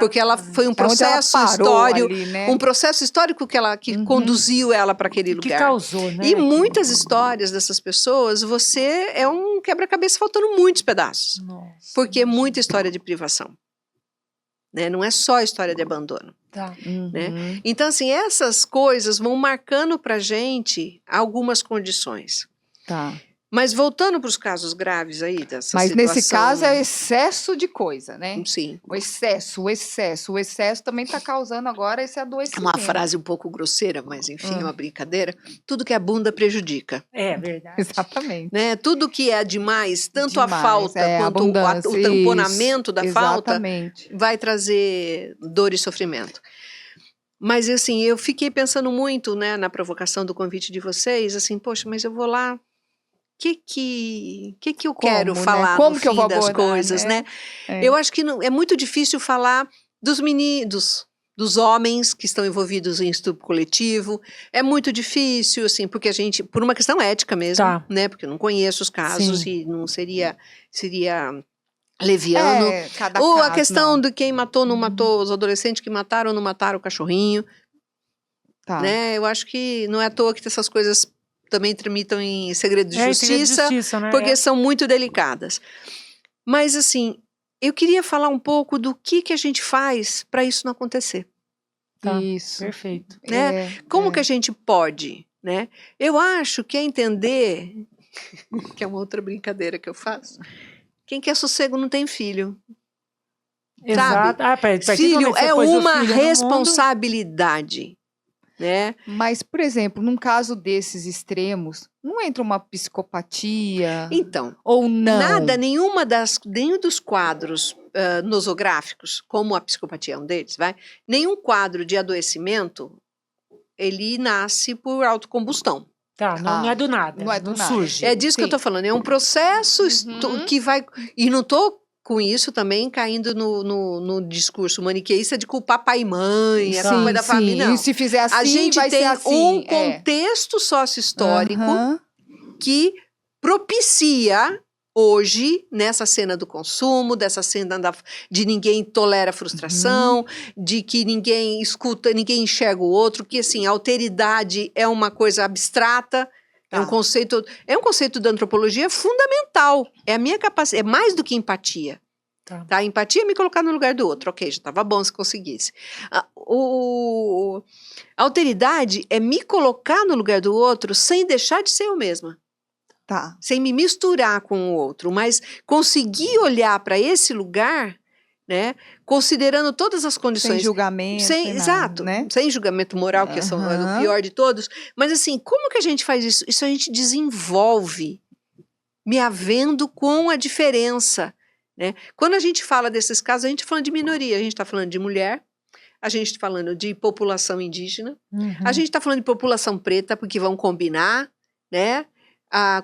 Porque ela foi um processo histórico, né? um processo histórico que conduziu ela para aquele lugar. Que causou, né? E muitas histórias dessas pessoas, você é um quebra-cabeça faltando muitos pedaços. Nossa. Porque é muita história de privação. Né? Não é só história de abandono. Tá. Né? Então, assim, essas coisas vão marcando pra gente algumas condições. Tá. Mas voltando para os casos graves aí dessa Mas situação... nesse caso é excesso de coisa, né? Sim. O excesso também está causando agora esse É adoecimento. uma frase um pouco grosseira, mas enfim, é uma brincadeira. Tudo que é bunda prejudica. É verdade. Exatamente. Né? Tudo que é demais, tanto a Demais, falta quanto abundância, o tamponamento da falta, exatamente. vai trazer dor e sofrimento. Mas assim, eu fiquei pensando muito, né, na provocação do convite de vocês, assim, poxa, mas eu vou lá, o que eu quero Como, falar né? Como no que eu fim vou das abordar, coisas, né? É. Eu acho que é muito difícil falar dos meninos, dos homens que estão envolvidos em estupro coletivo. É muito difícil, assim, porque a gente, por uma questão ética mesmo, Tá. né? Porque eu não conheço os casos Sim. e não seria leviano. Cada Ou a caso, questão não. de quem matou, não matou, os adolescentes que mataram ou não mataram o cachorrinho, Tá. né? Eu acho que não é à toa que essas coisas também tramitam em segredo de É, segredo de justiça, justiça, né? porque são muito delicadas. Mas, assim, eu queria falar um pouco do que a gente faz para isso não acontecer. Tá. Isso. Perfeito. Né? Como que a gente pode, né? Eu acho que é entender, que é uma outra brincadeira que eu faço, quem quer sossego não tem filho. Exato. Ah, pra que Filho momento você é pôs o uma filho no mundo? responsabilidade, né? Mas, por exemplo, num caso desses extremos, não entra uma psicopatia? Então, Ou não? nada, nenhum dos quadros nosográficos, como a psicopatia é um deles, nenhum quadro de adoecimento, ele nasce por autocombustão. Tá, não é do nada. Não é do nada. surge. É disso que eu Sim. tô falando, é um processo Uhum. que vai... E não tô com isso também caindo no discurso maniqueísta de culpar pai e mãe, essa coisa da família, não. E se fizer assim, A gente vai tem ser assim. um contexto sócio-histórico Aham. que propicia hoje, nessa cena do consumo, dessa cena de ninguém tolera frustração, de que ninguém escuta, ninguém enxerga o outro, que assim, a alteridade é uma coisa abstrata, Tá. é um conceito da antropologia fundamental, é a minha capacidade, é mais do que empatia. Tá? Empatia é me colocar no lugar do outro, ok, já estava bom se conseguisse. A alteridade é me colocar no lugar do outro sem deixar de ser eu mesma. Tá. Sem me misturar com o outro, mas conseguir olhar para esse lugar, né, considerando todas as condições. Sem julgamento. sem nada, Exato, né? sem julgamento moral, que é o pior de todos. Mas assim, como que a gente faz isso? Isso a gente desenvolve, me havendo com a diferença. Né? Quando a gente fala desses casos, a gente está falando de minoria, a gente está falando de mulher, a gente está falando de população indígena, a gente está falando de população preta, porque vão combinar, né?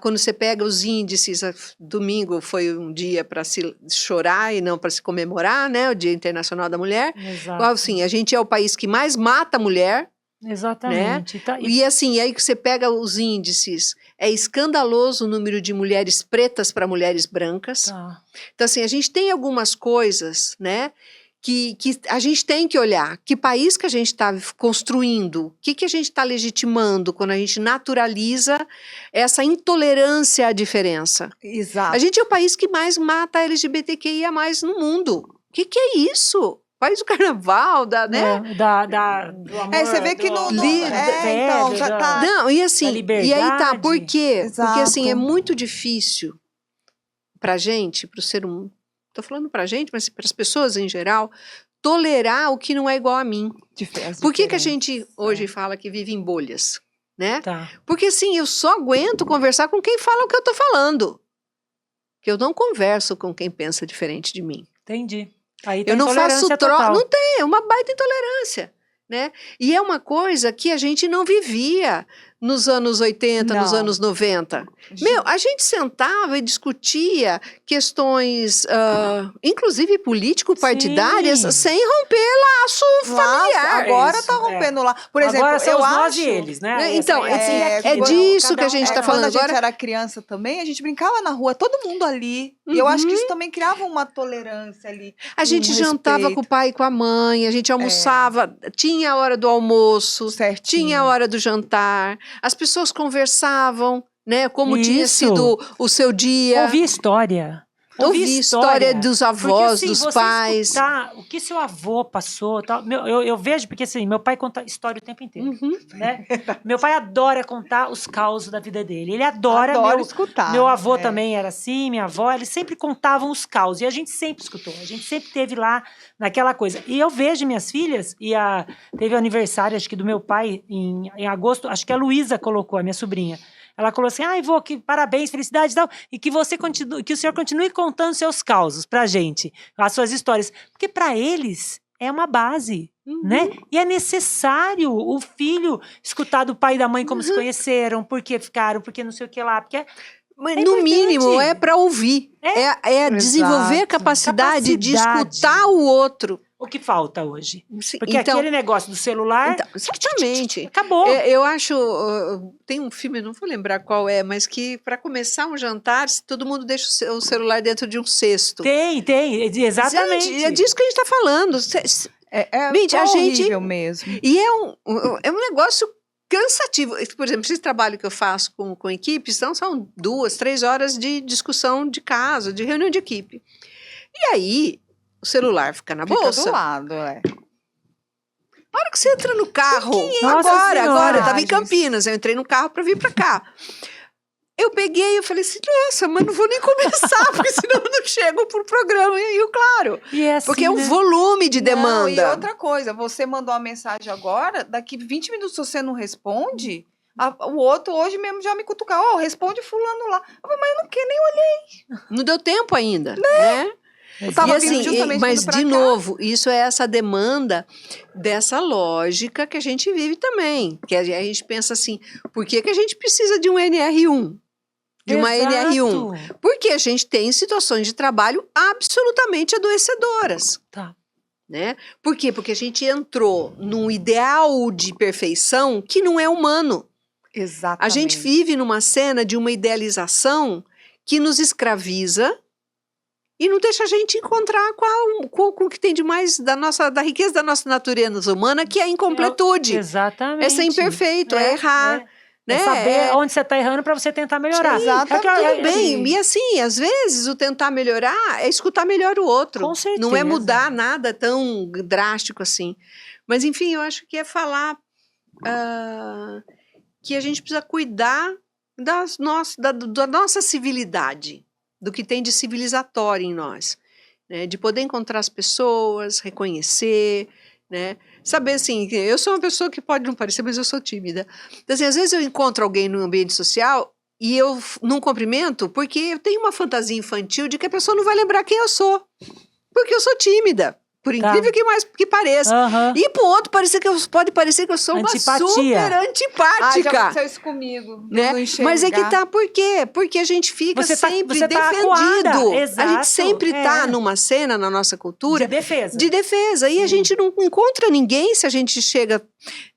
Quando você pega os índices, domingo foi um dia para se chorar e não para se comemorar, né? O Dia Internacional da Mulher. Exato. Assim, a gente é o país que mais mata a mulher. Exatamente. Né? Tá, E assim, aí que você pega os índices, é escandaloso o número de mulheres pretas para mulheres brancas. Tá. Então assim, a gente tem algumas coisas, né? Que a gente tem que olhar, que país que a gente está construindo, o que a gente está legitimando quando a gente naturaliza essa intolerância à diferença. Exato. A gente é o país que mais mata LGBTQIA+ no mundo. O que é isso? País do carnaval, né? Do amor, Você vê que não... então, já tá... Não, e assim, e aí tá, por quê? Exato. Porque assim, é muito difícil pra gente, pro ser humano, tô falando pra gente, mas para as pessoas em geral, tolerar o que não é igual a mim. Por que a gente hoje fala que vive em bolhas, né? Tá. Porque assim, eu só aguento conversar com quem fala o que eu tô falando. Que eu não converso com quem pensa diferente de mim. Entendi. Aí tem eu não faço troca, total. não tem, é uma baita intolerância, né? E é uma coisa que a gente não vivia nos anos 80, nos Não. anos 90. Meu, a gente sentava e discutia questões, inclusive político-partidárias, Sim. sem romper laço familiar. Agora isso, tá rompendo lá. Por exemplo, Agora são eu nós acho... e eles, né? Né? Então, Essa- essa e é aquilo. disso Cada que a gente tá falando Quando a gente agora. era criança também, a gente brincava na rua, todo mundo ali. E eu acho que isso também criava uma tolerância ali. A gente jantava respeito. com o pai e com a mãe, a gente almoçava, tinha a hora do almoço, Certinho. tinha a hora do jantar, as pessoas conversavam, né? Como tinha Isso. sido o seu dia. Ouvir história. Ouvir história dos avós, Porque, assim, dos você pais. escutar o que seu avô passou, tal, eu vejo, porque assim, meu pai conta história o tempo inteiro, Uhum. né? Meu pai adora contar os causos da vida dele. Ele adora, Adoro escutar. meu avô É. também era assim, minha avó, eles sempre contavam os causos. E a gente sempre escutou, a gente sempre teve lá naquela coisa. E eu vejo minhas filhas, teve o aniversário, acho que do meu pai, em agosto, acho que a Luísa colocou, a minha sobrinha. Ela falou assim, ai, vô, que parabéns, felicidade e tal, e que que o senhor continue contando seus causos pra gente, as suas histórias. Porque pra eles é uma base, né? E é necessário o filho escutar do pai e da mãe como se conheceram, por que ficaram, porque não sei o que lá, porque Mas, É no importante. mínimo, é para ouvir. É desenvolver a capacidade de escutar o outro. o que falta hoje? Sim, Porque aquele negócio do celular então, exatamente. acabou. Eu acho, tem um filme, não vou lembrar qual é, mas que para começar um jantar, todo mundo deixa o celular dentro de um cesto. Tem, exatamente. Gente, é disso que a gente está falando. Gente, a gente- horrível mesmo. E é um negócio cansativo. Por exemplo, esse trabalho que eu faço com equipes, então são 2, 3 horas de discussão de caso, de reunião de equipe. E aí, o celular fica na Fica bolsa. do lado, é. Na hora que você entra no carro, Nossa agora, Senhora. eu estava em Campinas, eu entrei no carro para vir para cá. Eu peguei e eu falei assim, nossa, mas não vou nem começar, porque senão eu não chego pro programa. E claro, E é assim, porque é um né? volume de Não, demanda. e outra coisa, você mandou uma mensagem agora, daqui 20 minutos se você não responde, o outro hoje mesmo já me cutucar, responde fulano lá. Eu falei, mas eu não quero nem olhar. Não deu tempo ainda, né? Eu tava E vindo assim, justamente mas vindo pra de cá. novo, isso é essa demanda dessa lógica que a gente vive também. Que a gente pensa assim, por que a gente precisa de um NR1? De uma NR1? Exato. Porque a gente tem situações de trabalho absolutamente adoecedoras. Tá. Né? Por quê? Porque a gente entrou num ideal de perfeição que não é humano. Exatamente. A gente vive numa cena de uma idealização que nos escraviza e não deixa a gente encontrar com o que tem de mais da riqueza da nossa natureza humana, que é a incompletude. Exatamente. É ser imperfeito, é errar. É né? saber onde você está errando para você tentar melhorar. Exatamente. Tudo bem, assim, e assim, às vezes o tentar melhorar é escutar melhor o outro. Com certeza. Não é mudar nada tão drástico assim. Mas enfim, eu acho que é falar que a gente precisa cuidar da nossa civilidade, do que tem de civilizatório em nós, né? De poder encontrar as pessoas, reconhecer, né? Saber assim, eu sou uma pessoa que pode não parecer, mas eu sou tímida. Então, assim, às vezes eu encontro alguém no ambiente social e eu não cumprimento porque eu tenho uma fantasia infantil de que a pessoa não vai lembrar quem eu sou. Porque eu sou tímida, por incrível que pareça. Aham. E pro outro pode parecer que eu sou uma Antipatia. super já antipática. aconteceu isso comigo. Né? Não Mas é que enxergar. tá, por quê? Porque a gente fica Você tá sempre acuada, defendido. A exato, gente sempre tá é. numa cena na nossa De cultura defesa. de defesa. E a gente não encontra ninguém se a gente chega.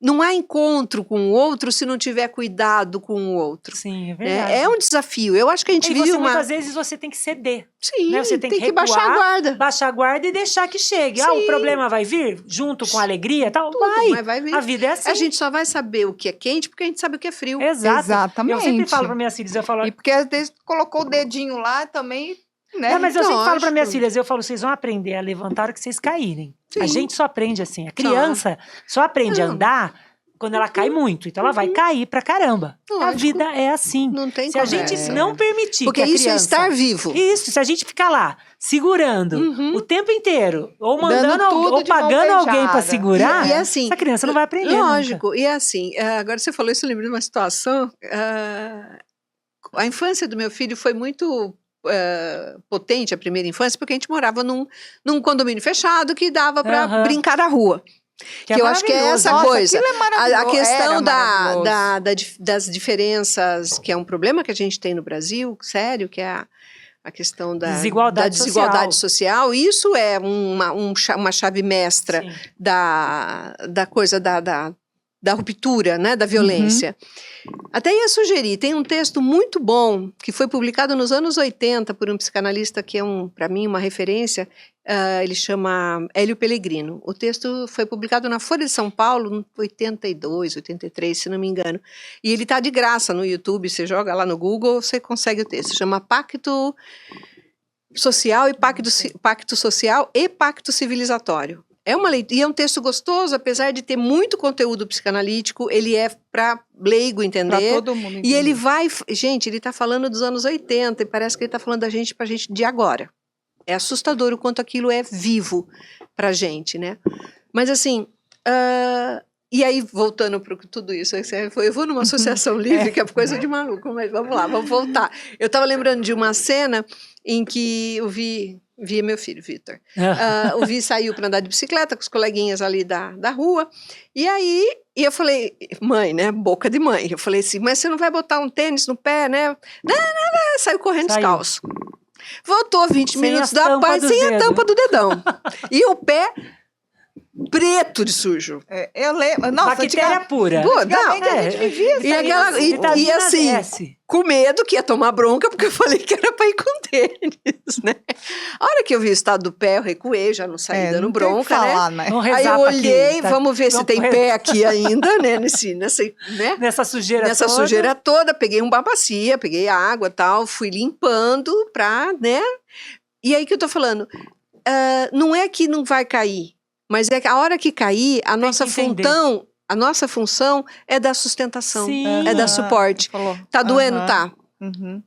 Não há encontro com o outro se não tiver cuidado com o outro. Sim, é Né? verdade. É um desafio. Eu acho que a gente E vive você, uma. muitas vezes você tem que ceder. Sim, né? Você tem que baixar a recuar, guarda. Baixar a guarda e deixar que chegue. O Sim. problema vai vir junto com a alegria e tal? Tudo, vai. mas vai vir. A vida é assim. A gente só vai saber o que é quente porque a gente sabe o que é frio. Exato. Exatamente. Eu sempre falo para minhas filhas, eu falo... E porque às vezes colocou o dedinho lá também, né? Não, mas eu sempre falo para Lógico. minhas filhas, eu falo, vocês vão aprender a levantar a hora que vocês caírem. Sim. A gente só aprende assim. A criança só aprende a Não. andar quando ela cai muito. Então ela vai cair pra caramba. A Lógico. vida é assim. Não tem Se a conversa. gente não permitir Porque que a isso é criança... estar vivo. Isso, se a gente ficar lá segurando Uhum. o tempo inteiro, ou Dando mandando tudo ou de mão pagando alguém para beijada. segurar, E assim, essa criança não vai aprender. lógico, e assim, agora você falou isso, eu lembrei de uma situação. A infância do meu filho foi muito potente, a primeira infância, porque a gente morava num condomínio fechado que dava para Aham. brincar na rua. Que eu acho que é maravilhoso. essa Nossa, coisa. aquilo é maravilhoso. A questão Era maravilhoso. das diferenças, que é um problema que a gente tem no Brasil, sério, que é a questão da Desigualdade desigualdade social. Isso é uma chave mestra Sim. da coisa da ruptura, né, da violência. Até ia sugerir, tem um texto muito bom que foi publicado nos anos 80 por um psicanalista que é, para mim, uma referência, ele chama Hélio Pellegrino. O texto foi publicado na Folha de São Paulo em 82, 83, se não me engano. E ele está de graça no YouTube, você joga lá no Google, você consegue o texto. Chama Pacto Social e Pacto Social e Pacto Civilizatório. E é um texto gostoso, apesar de ter muito conteúdo psicanalítico, ele é para leigo entender. Pra todo mundo entender. E ele vai, gente, ele está falando dos anos 80 e parece que ele está falando pra gente de agora. É assustador o quanto aquilo é vivo pra gente, né? Mas assim, e aí voltando para tudo isso, eu vou numa associação livre, que é coisa de maluco, mas vamos lá, vamos voltar. Eu estava lembrando de uma cena em que eu vi meu filho, Vitor. O Vi saiu para andar de bicicleta com os coleguinhas ali da rua. E aí, eu falei, mãe, né? Boca de mãe. Eu falei assim, mas você não vai botar um tênis no pé, né? Não. Saiu correndo descalço. Voltou 20 minutos da paz sem a tampa do dedão. E o pé preto de sujo. Eu lembro. Nossa, Bactéria pura. Pô, antigamente a gente vivia e assim, com medo que ia tomar bronca, porque eu falei que era pra ir com tênis, né? A hora que eu vi o estado do pé, eu recuei, já não saí dando bronca, né? Vamos Aí rezar eu pra olhei, que, tá? vamos ver se tem pé aqui ainda, né? Nessa sujeira Nessa toda. sujeira toda, peguei uma bacia, peguei água e tal, fui limpando pra, né? E aí que eu tô falando, não é que não vai cair, mas é que a hora que cair, a nossa função é da sustentação, Sim. é dar suporte. Tá doendo? Tá.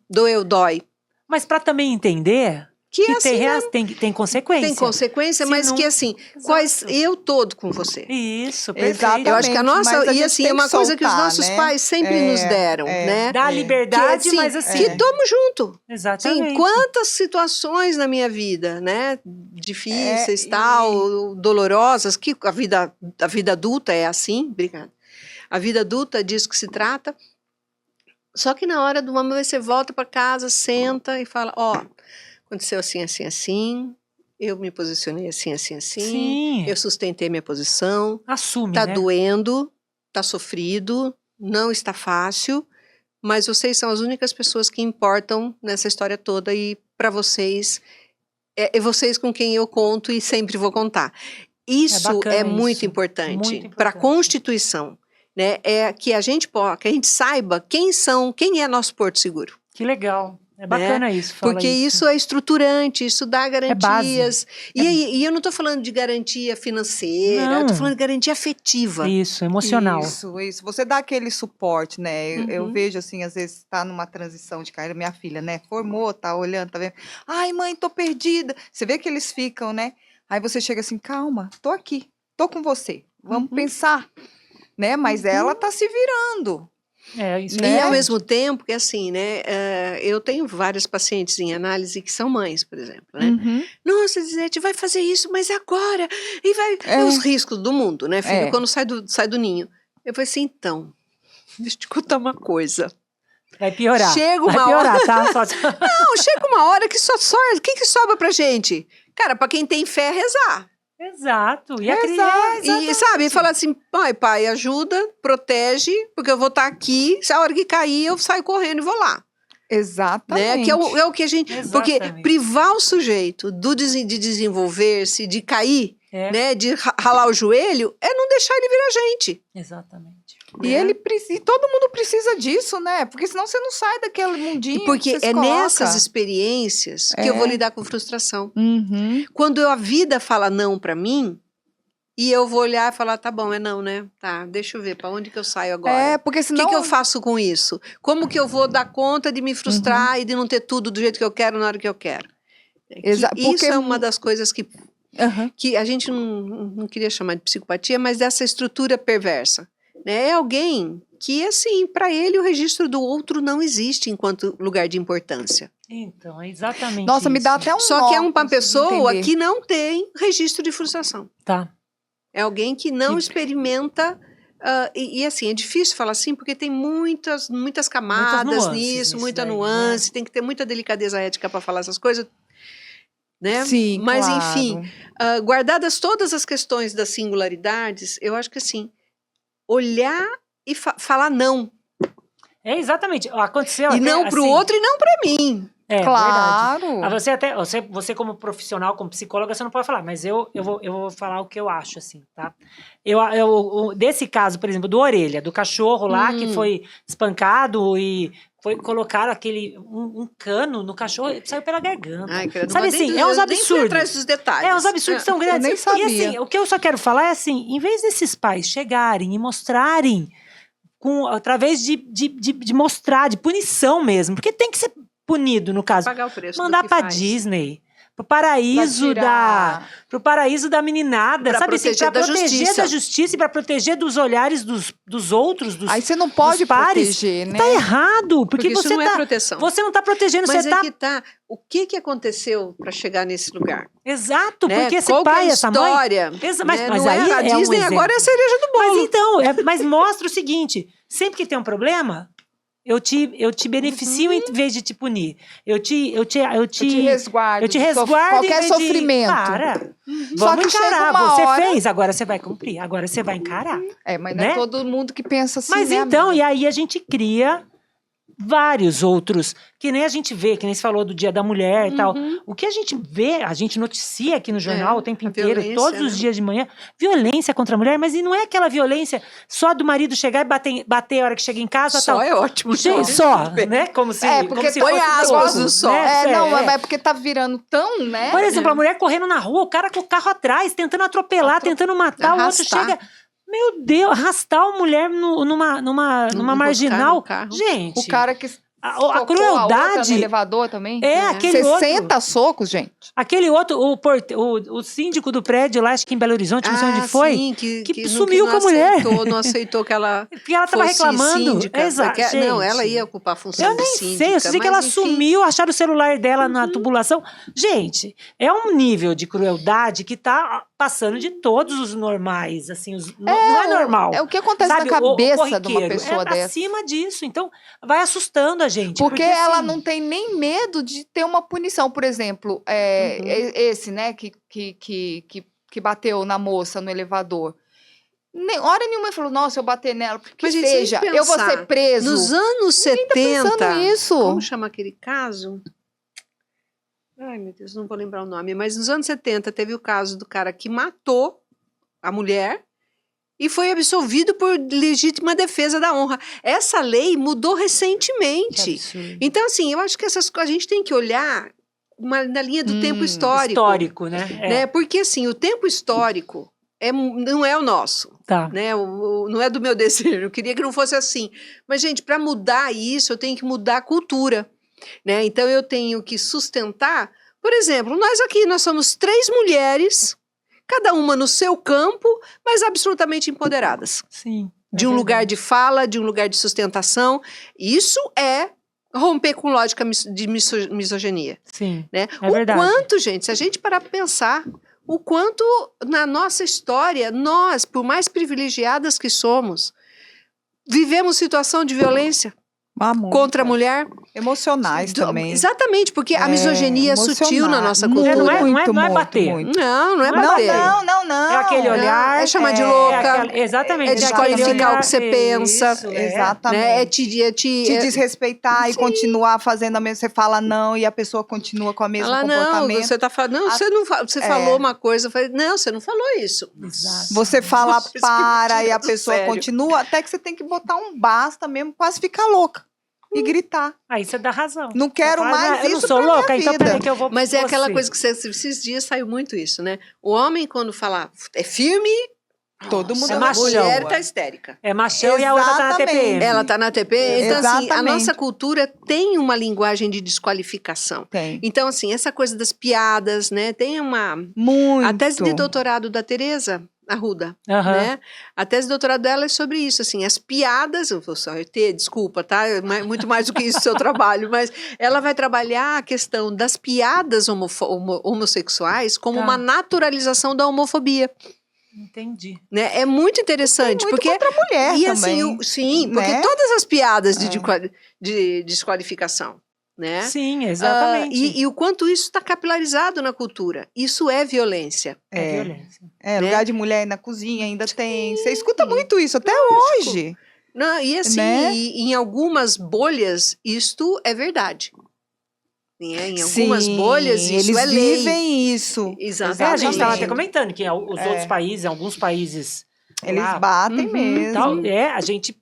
Doeu, dói. Mas para também entender que assim, tem consequência. Tem consequência, mas que assim, eu todo com você. Isso, perfeito. Exatamente. Eu acho que a nossa, Mas e assim, é uma coisa que os soltar, nossos né? pais sempre nos deram, né? Dá liberdade, que, mas assim... Que tamo junto. Exatamente. Sim, quantas situações na minha vida, né? Difíceis, tal, dolorosas, que a vida adulta é assim, obrigada. A vida adulta diz que se trata. Só que na hora do momento você volta para casa, senta e fala, aconteceu assim, assim, assim, eu me posicionei assim, assim, assim, Sim. eu sustentei minha posição, Assume, tá né? doendo, tá sofrido, não está fácil, mas vocês são as únicas pessoas que importam nessa história toda e para vocês, é vocês com quem eu conto e sempre vou contar. Isso é muito importante para a Constituição, né? É que a gente saiba quem é nosso porto seguro. Que legal. É bacana isso. Porque isso é estruturante, isso dá garantias. É E eu não estou falando de garantia financeira, eu estou falando de garantia afetiva. Isso, emocional. Isso. Você dá aquele suporte, né? Eu vejo assim, às vezes tá numa transição de carreira, minha filha, né? Formou, tá olhando, tá vendo? Ai, mãe, tô perdida. Você vê que eles ficam, né? Aí você chega assim, calma, tô aqui, tô com você. Vamos pensar, né? Mas ela tá se virando. Isso E ao mesmo tempo que assim, né, eu tenho várias pacientes em análise que são mães, por exemplo, né? Nossa, Zete, vai fazer isso, mas agora? E vai os riscos do mundo, né, filho? Quando sai do ninho. Eu falei assim, então, deixa eu te contar uma coisa. Vai piorar. Chega uma hora, tá? Não, chega uma hora que o que sobra pra gente? Cara, pra quem tem fé, rezar. Exato. E a criança. E sabe, falar assim, pai, ajuda, protege, porque eu vou estar aqui, se a hora que cair, eu saio correndo e vou lá. Exatamente. Né? Que é o que a gente... Exatamente. Porque privar o sujeito de desenvolver-se, de cair, né, de ralar o joelho, é não deixar ele virar gente. Exatamente. E todo mundo precisa disso, né? Porque senão você não sai daquele mundinho. Porque que você é se coloca. nessas experiências que eu vou lidar com frustração. Quando a vida fala não pra mim, e eu vou olhar e falar, tá bom, é não, né? Tá, deixa eu ver, pra onde que eu saio agora? Porque senão... O que eu faço com isso? Como que eu vou dar conta de me frustrar e de não ter tudo do jeito que eu quero na hora que eu quero? Isso é uma das coisas que a gente não queria chamar de psicopatia, mas dessa estrutura perversa. Né? É alguém que, assim, para ele o registro do outro não existe enquanto lugar de importância. Então, é exatamente Nossa, isso. me dá até um Só que é uma pessoa entender. que não tem registro de frustração. Tá. É alguém que não experimenta. E assim, é difícil falar assim, porque tem muitas camadas nuances nisso, nisso muita daí, né? nuance, tem que ter muita delicadeza ética para falar essas coisas, né? Sim, Mas claro. enfim, guardadas todas as questões das singularidades, eu acho que assim, olhar e falar não. É exatamente. Aconteceu E até, não para o assim, outro e não para mim. É verdade. Claro. Você como profissional, como psicóloga, você não pode falar, mas eu vou falar o que eu acho, assim, tá? Desse caso, por exemplo, do Orelha, do cachorro lá que foi espancado e colocaram um cano no cachorro e saiu pela garganta. Ai, credo, Sabe mas assim, é uns nem fui absurdos. atrás dos detalhes. É uns absurdos que são grandes. nem sabia. E assim, o que eu só quero falar é assim, em vez desses pais chegarem e mostrarem através de mostrar, de punição mesmo, porque tem que ser punido, no caso. Pagar o preço Mandar do que pra faz. Disney, pro paraíso pro paraíso da meninada, Pra sabe assim, proteger pra da proteger justiça. da justiça e pra proteger dos olhares dos outros, dos Aí você não pode dos pares. proteger, né? Tá errado, porque Porque isso você não é proteção. você não tá protegendo, Mas você é tá que tá. O que aconteceu para chegar nesse lugar? exato, Né? porque esse Qual que pai é e a essa mãe, história? mas né? mas Não aí a é um Disney exemplo. agora é a cereja do bolo. Mas então, mas mostra o seguinte, sempre que tem um problema, eu te beneficio em vez de te punir. Eu te resguardo. eu te de resguardo qualquer em vez sofrimento. Para. Só Vamos que chega encarar. uma Você hora- fez, agora você vai cumprir. Agora você vai encarar. Mas não né? é todo mundo que pensa assim, Mas né, então, amiga? e aí a gente cria vários outros, que nem a gente vê, que nem você falou do Dia da Mulher e tal. O que a gente vê, a gente noticia aqui no jornal o tempo a inteiro, violência, todos os né? dias de manhã, violência contra a mulher, mas e não é aquela violência só do marido chegar e bater a hora que chega em casa, Só tal. é ótimo. Gente, só, né? Como se, porque como se põe fosse aspas pouco, no só. né? Mas é porque tá virando tão, né? Por exemplo, a mulher correndo na rua, o cara com o carro atrás, tentando atropelar, tentando matar, o outro Arrastar. chega... Meu Deus, arrastar a mulher numa Enroscar marginal. no carro. Gente, O cara que a socou a outra no crueldade elevador também. é aquele outro... 60 socos, gente. Aquele outro, o síndico do prédio lá, acho que em Belo Horizonte, não sei onde foi, Sim, que sumiu com a mulher. Não aceitou que ela porque ela estava fosse reclamando. síndica. Exato, Porque- não, gente. ela ia ocupar a função Eu de nem síndica. sei, eu sei que ela mas, enfim, sumiu, acharam o celular dela na tubulação. Gente, é um nível de crueldade que tá passando de todos os normais, assim, não é normal. É o que acontece Sabe, na cabeça de uma corriqueiro. pessoa é dessa. acima disso, então vai assustando a gente. Porque ela assim, não tem nem medo de ter uma punição. Por exemplo, esse, né, que bateu na moça no elevador. Hora nenhuma ele falou, nossa, eu bater nela. Porque Mas, gente, se a gente seja, eu vou pensar, ser preso. Nos anos Ninguém tá 70. pensando nisso. Como chama aquele caso? Ai, meu Deus, não vou lembrar o nome. Mas nos anos 70 teve o caso do cara que matou a mulher e foi absolvido por legítima defesa da honra. Essa lei mudou que recentemente. absurdo. Então, assim, eu acho que a gente tem que olhar na linha do tempo histórico. Histórico, né? Né? Porque, assim, o tempo histórico não é o nosso. Tá. Né? Não é do meu desejo, eu queria que não fosse assim. Mas, gente, para mudar isso, eu tenho que mudar a cultura. Né? Então, eu tenho que sustentar. Por exemplo, nós somos 3 mulheres, cada uma no seu campo, mas absolutamente empoderadas. Sim. De um lugar de fala, de um lugar de sustentação. Isso é romper com lógica de misoginia. Sim. Né? É verdade. O quanto, gente, se a gente parar para pensar, o quanto na nossa história, nós, por mais privilegiadas que somos, vivemos situação de violência contra a mulher. Emocionais também. Exatamente, porque a misoginia é sutil na nossa emocionais. cultura. Não é bater. Muito. Não é Não é bater. Não. É aquele olhar. É chamar de é louca. exatamente. É desqualificar o que você pensa. Isso, Exatamente. Né? É Te desrespeitar e continuar fazendo a mesma. Você fala não e a pessoa continua com o mesmo Ela, não, comportamento. você tá falando. Não, você não você falou uma coisa. Eu falei, não, você não falou isso. Exato. Você fala Isso que para me e a tira do pessoa sério. continua, até que você tem que botar um basta mesmo, quase ficar louca. E gritar. Aí você dá razão. Não quero Você fala, mais eu não isso sou pra minha louca, então vida. peraí que eu vou Mas é com aquela você. coisa que esses dias saiu muito isso, né? O homem, quando fala é firme, Todo mundo é a machão. mulher tá histérica. É machão e a outra tá na Exatamente. TPM. Ela tá na TP. Então, assim, a Exatamente. nossa cultura tem uma linguagem de desqualificação. Tem. Então, assim, essa coisa das piadas, né? Tem Muito. a tese de doutorado da Tereza Arruda, Aham. né? A tese de doutorado dela é sobre isso, assim, as piadas, eu vou só ter, desculpa, tá? Muito mais do que isso o seu trabalho, mas ela vai trabalhar a questão das piadas homossexuais como Tá. uma naturalização da homofobia. Entendi. Né? É muito interessante, Muito porque contra a mulher e também. assim, sim, porque né? todas as piadas de desqualificação, né? Sim, exatamente. E o quanto isso está capilarizado na cultura. Isso é violência. É violência. É, né? lugar de mulher na cozinha ainda tem. Você escuta muito isso até hoje. Não, e assim, Né? em algumas bolhas, isto é verdade. Né? Em algumas Sim, bolhas, isso eles é lei. vivem isso. Exatamente. A gente estava até Exatamente. comentando que os outros países, alguns países Eles lá, batem Uhum, mesmo. tal, a gente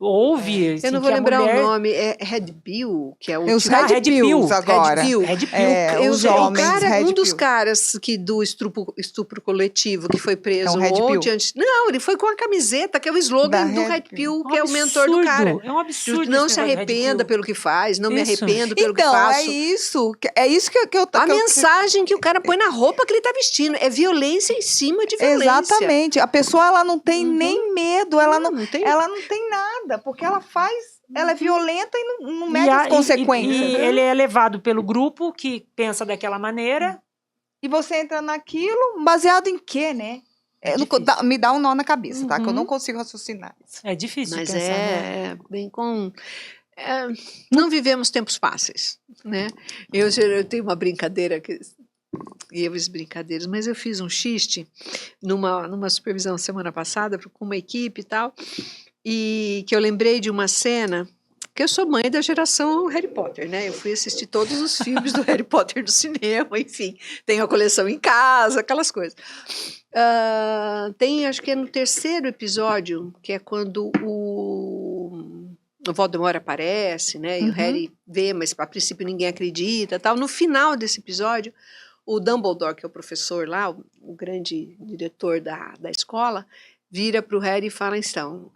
ouve assim, Eu não vou que a lembrar mulher... o nome, é Red Pill, que é o Os tipo- Red Red Pills Pill, agora. Red Pill. Red Pill. É, os o homens cara, Red um dos Pill. caras do estupro coletivo que foi preso É um Red ontem Pill? antes. Não, ele foi com a camiseta, que é o slogan Da do Red Red Pill. Pill, que é o mentor do cara. É um absurdo Não esse se negócio de Red arrependa Pill. pelo que faz, não me Isso. arrependo pelo que Então, faço. é isso que eu A mensagem que o cara põe na roupa que ele tá vestindo é violência em cima de violência. Exatamente. A pessoa ela não tem nem medo, ela não tem. ela não tem nada, porque ela ela é violenta e não E mede as e consequências. ele é levado pelo grupo que pensa daquela maneira. E você entra naquilo, baseado em quê, né? Me dá um nó na cabeça, tá? Que eu não consigo raciocinar isso. É difícil Mas de pensar, né? bem com... não vivemos tempos fáceis, né? Eu tenho uma brincadeira brincadeiras, mas eu fiz um xiste numa supervisão semana passada com uma equipe e tal, e que eu lembrei de uma cena, que eu sou mãe da geração Harry Potter, né? Eu fui assistir todos os filmes do Harry Potter no cinema, enfim, tenho a coleção em casa, aquelas coisas. Tem, acho que é no terceiro episódio, que é quando o Voldemort aparece, né? E o Harry vê, mas a princípio ninguém acredita, tal. No final desse episódio, o Dumbledore, que é o professor lá, o grande diretor da escola, vira para o Harry e fala, então,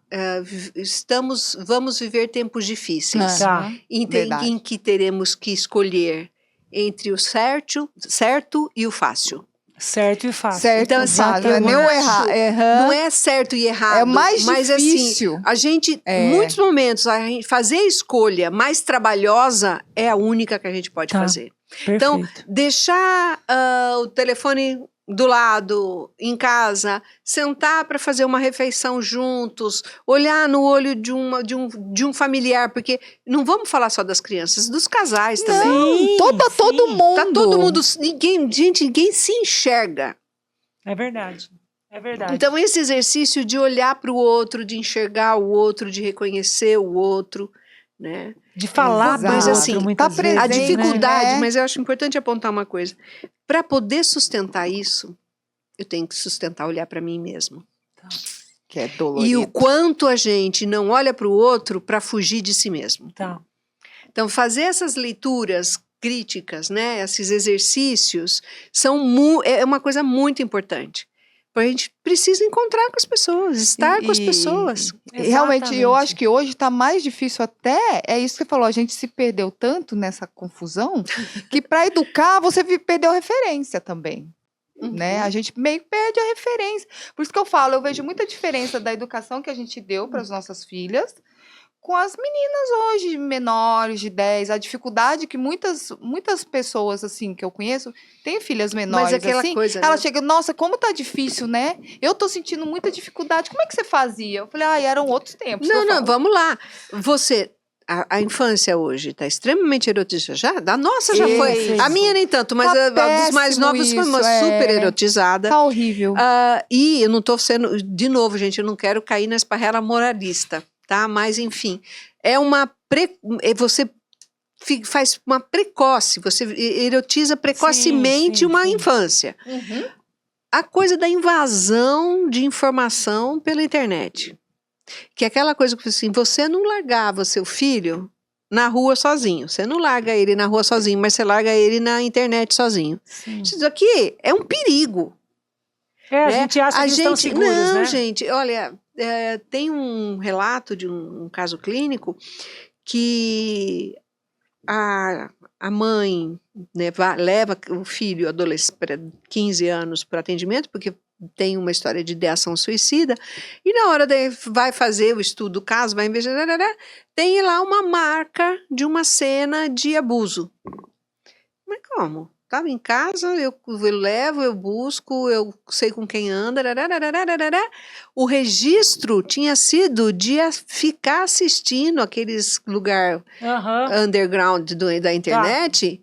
vamos viver tempos difíceis, Tá. em que teremos que escolher entre o certo e o fácil. Certo e fácil. Certo, Então, assim, fácil. eu Não acho- errar. Não é certo e errado, É mais mas difícil. assim, a gente, em muitos momentos, a gente fazer a escolha mais trabalhosa é a única que a gente pode Tá. fazer. Perfeito. Então, deixar o telefone do lado, em casa, sentar para fazer uma refeição juntos, olhar no olho de um familiar, porque não vamos falar só das crianças, dos casais também. Sim, Todo sim. mundo. Tá todo mundo, ninguém se enxerga. É verdade. É verdade. Então, esse exercício de olhar para o outro, de enxergar o outro, de reconhecer o outro, né? De falar do Mas, outro, assim, muitas tá vezes, A presente, dificuldade, né? mas eu acho importante apontar uma coisa. Para poder sustentar isso, eu tenho que sustentar, olhar para mim mesmo. Que é dolorido. E o quanto a gente não olha para o outro para fugir de si mesmo. Tá. Então, fazer essas leituras críticas, né, esses exercícios, é uma coisa muito importante. Porque a gente precisa encontrar com as pessoas, estar com as pessoas. E realmente, eu Exatamente. acho que hoje está mais difícil até, é isso que você falou, a gente se perdeu tanto nessa confusão, que para educar você perdeu a referência também. Né? A gente meio que perde a referência. Por isso que eu falo, eu vejo muita diferença da educação que a gente deu para as nossas filhas com as meninas hoje, menores de 10, a dificuldade que muitas pessoas, assim, que eu conheço, têm filhas menores, Mas aquela assim, coisa, ela né? chega, nossa, como tá difícil, né? Eu tô sentindo muita dificuldade, como é que você fazia? Eu falei, eram outros tempos. que eu Não, falo. vamos lá. A infância hoje está extremamente erotizada. A nossa já foi. Isso. A minha nem tanto, mas Tá a dos mais péssimo novos foi uma isso, super erotizada. Tá horrível. E eu não estou sendo. De novo, gente, eu não quero cair na esparrela moralista, tá? Mas, enfim, você faz uma precoce, você erotiza precocemente sim, uma sim. infância. A coisa da invasão de informação pela internet. Que é aquela coisa que assim, você não largava seu filho na rua sozinho. Você não larga ele na rua sozinho, mas você larga ele na internet sozinho. Sim. Isso aqui é um perigo. A né? gente acha que estão seguros, não, né? gente, olha, tem um relato de um caso clínico que a mãe, né, leva o filho adolescente para 15 anos para atendimento, porque tem uma história de ideação suicida, e na hora vai fazer o estudo do caso, vai investigar, tem lá uma marca de uma cena de abuso. Mas como? estava em casa, eu levo, eu busco, eu sei com quem anda. O registro tinha sido de ficar assistindo aqueles lugar underground da internet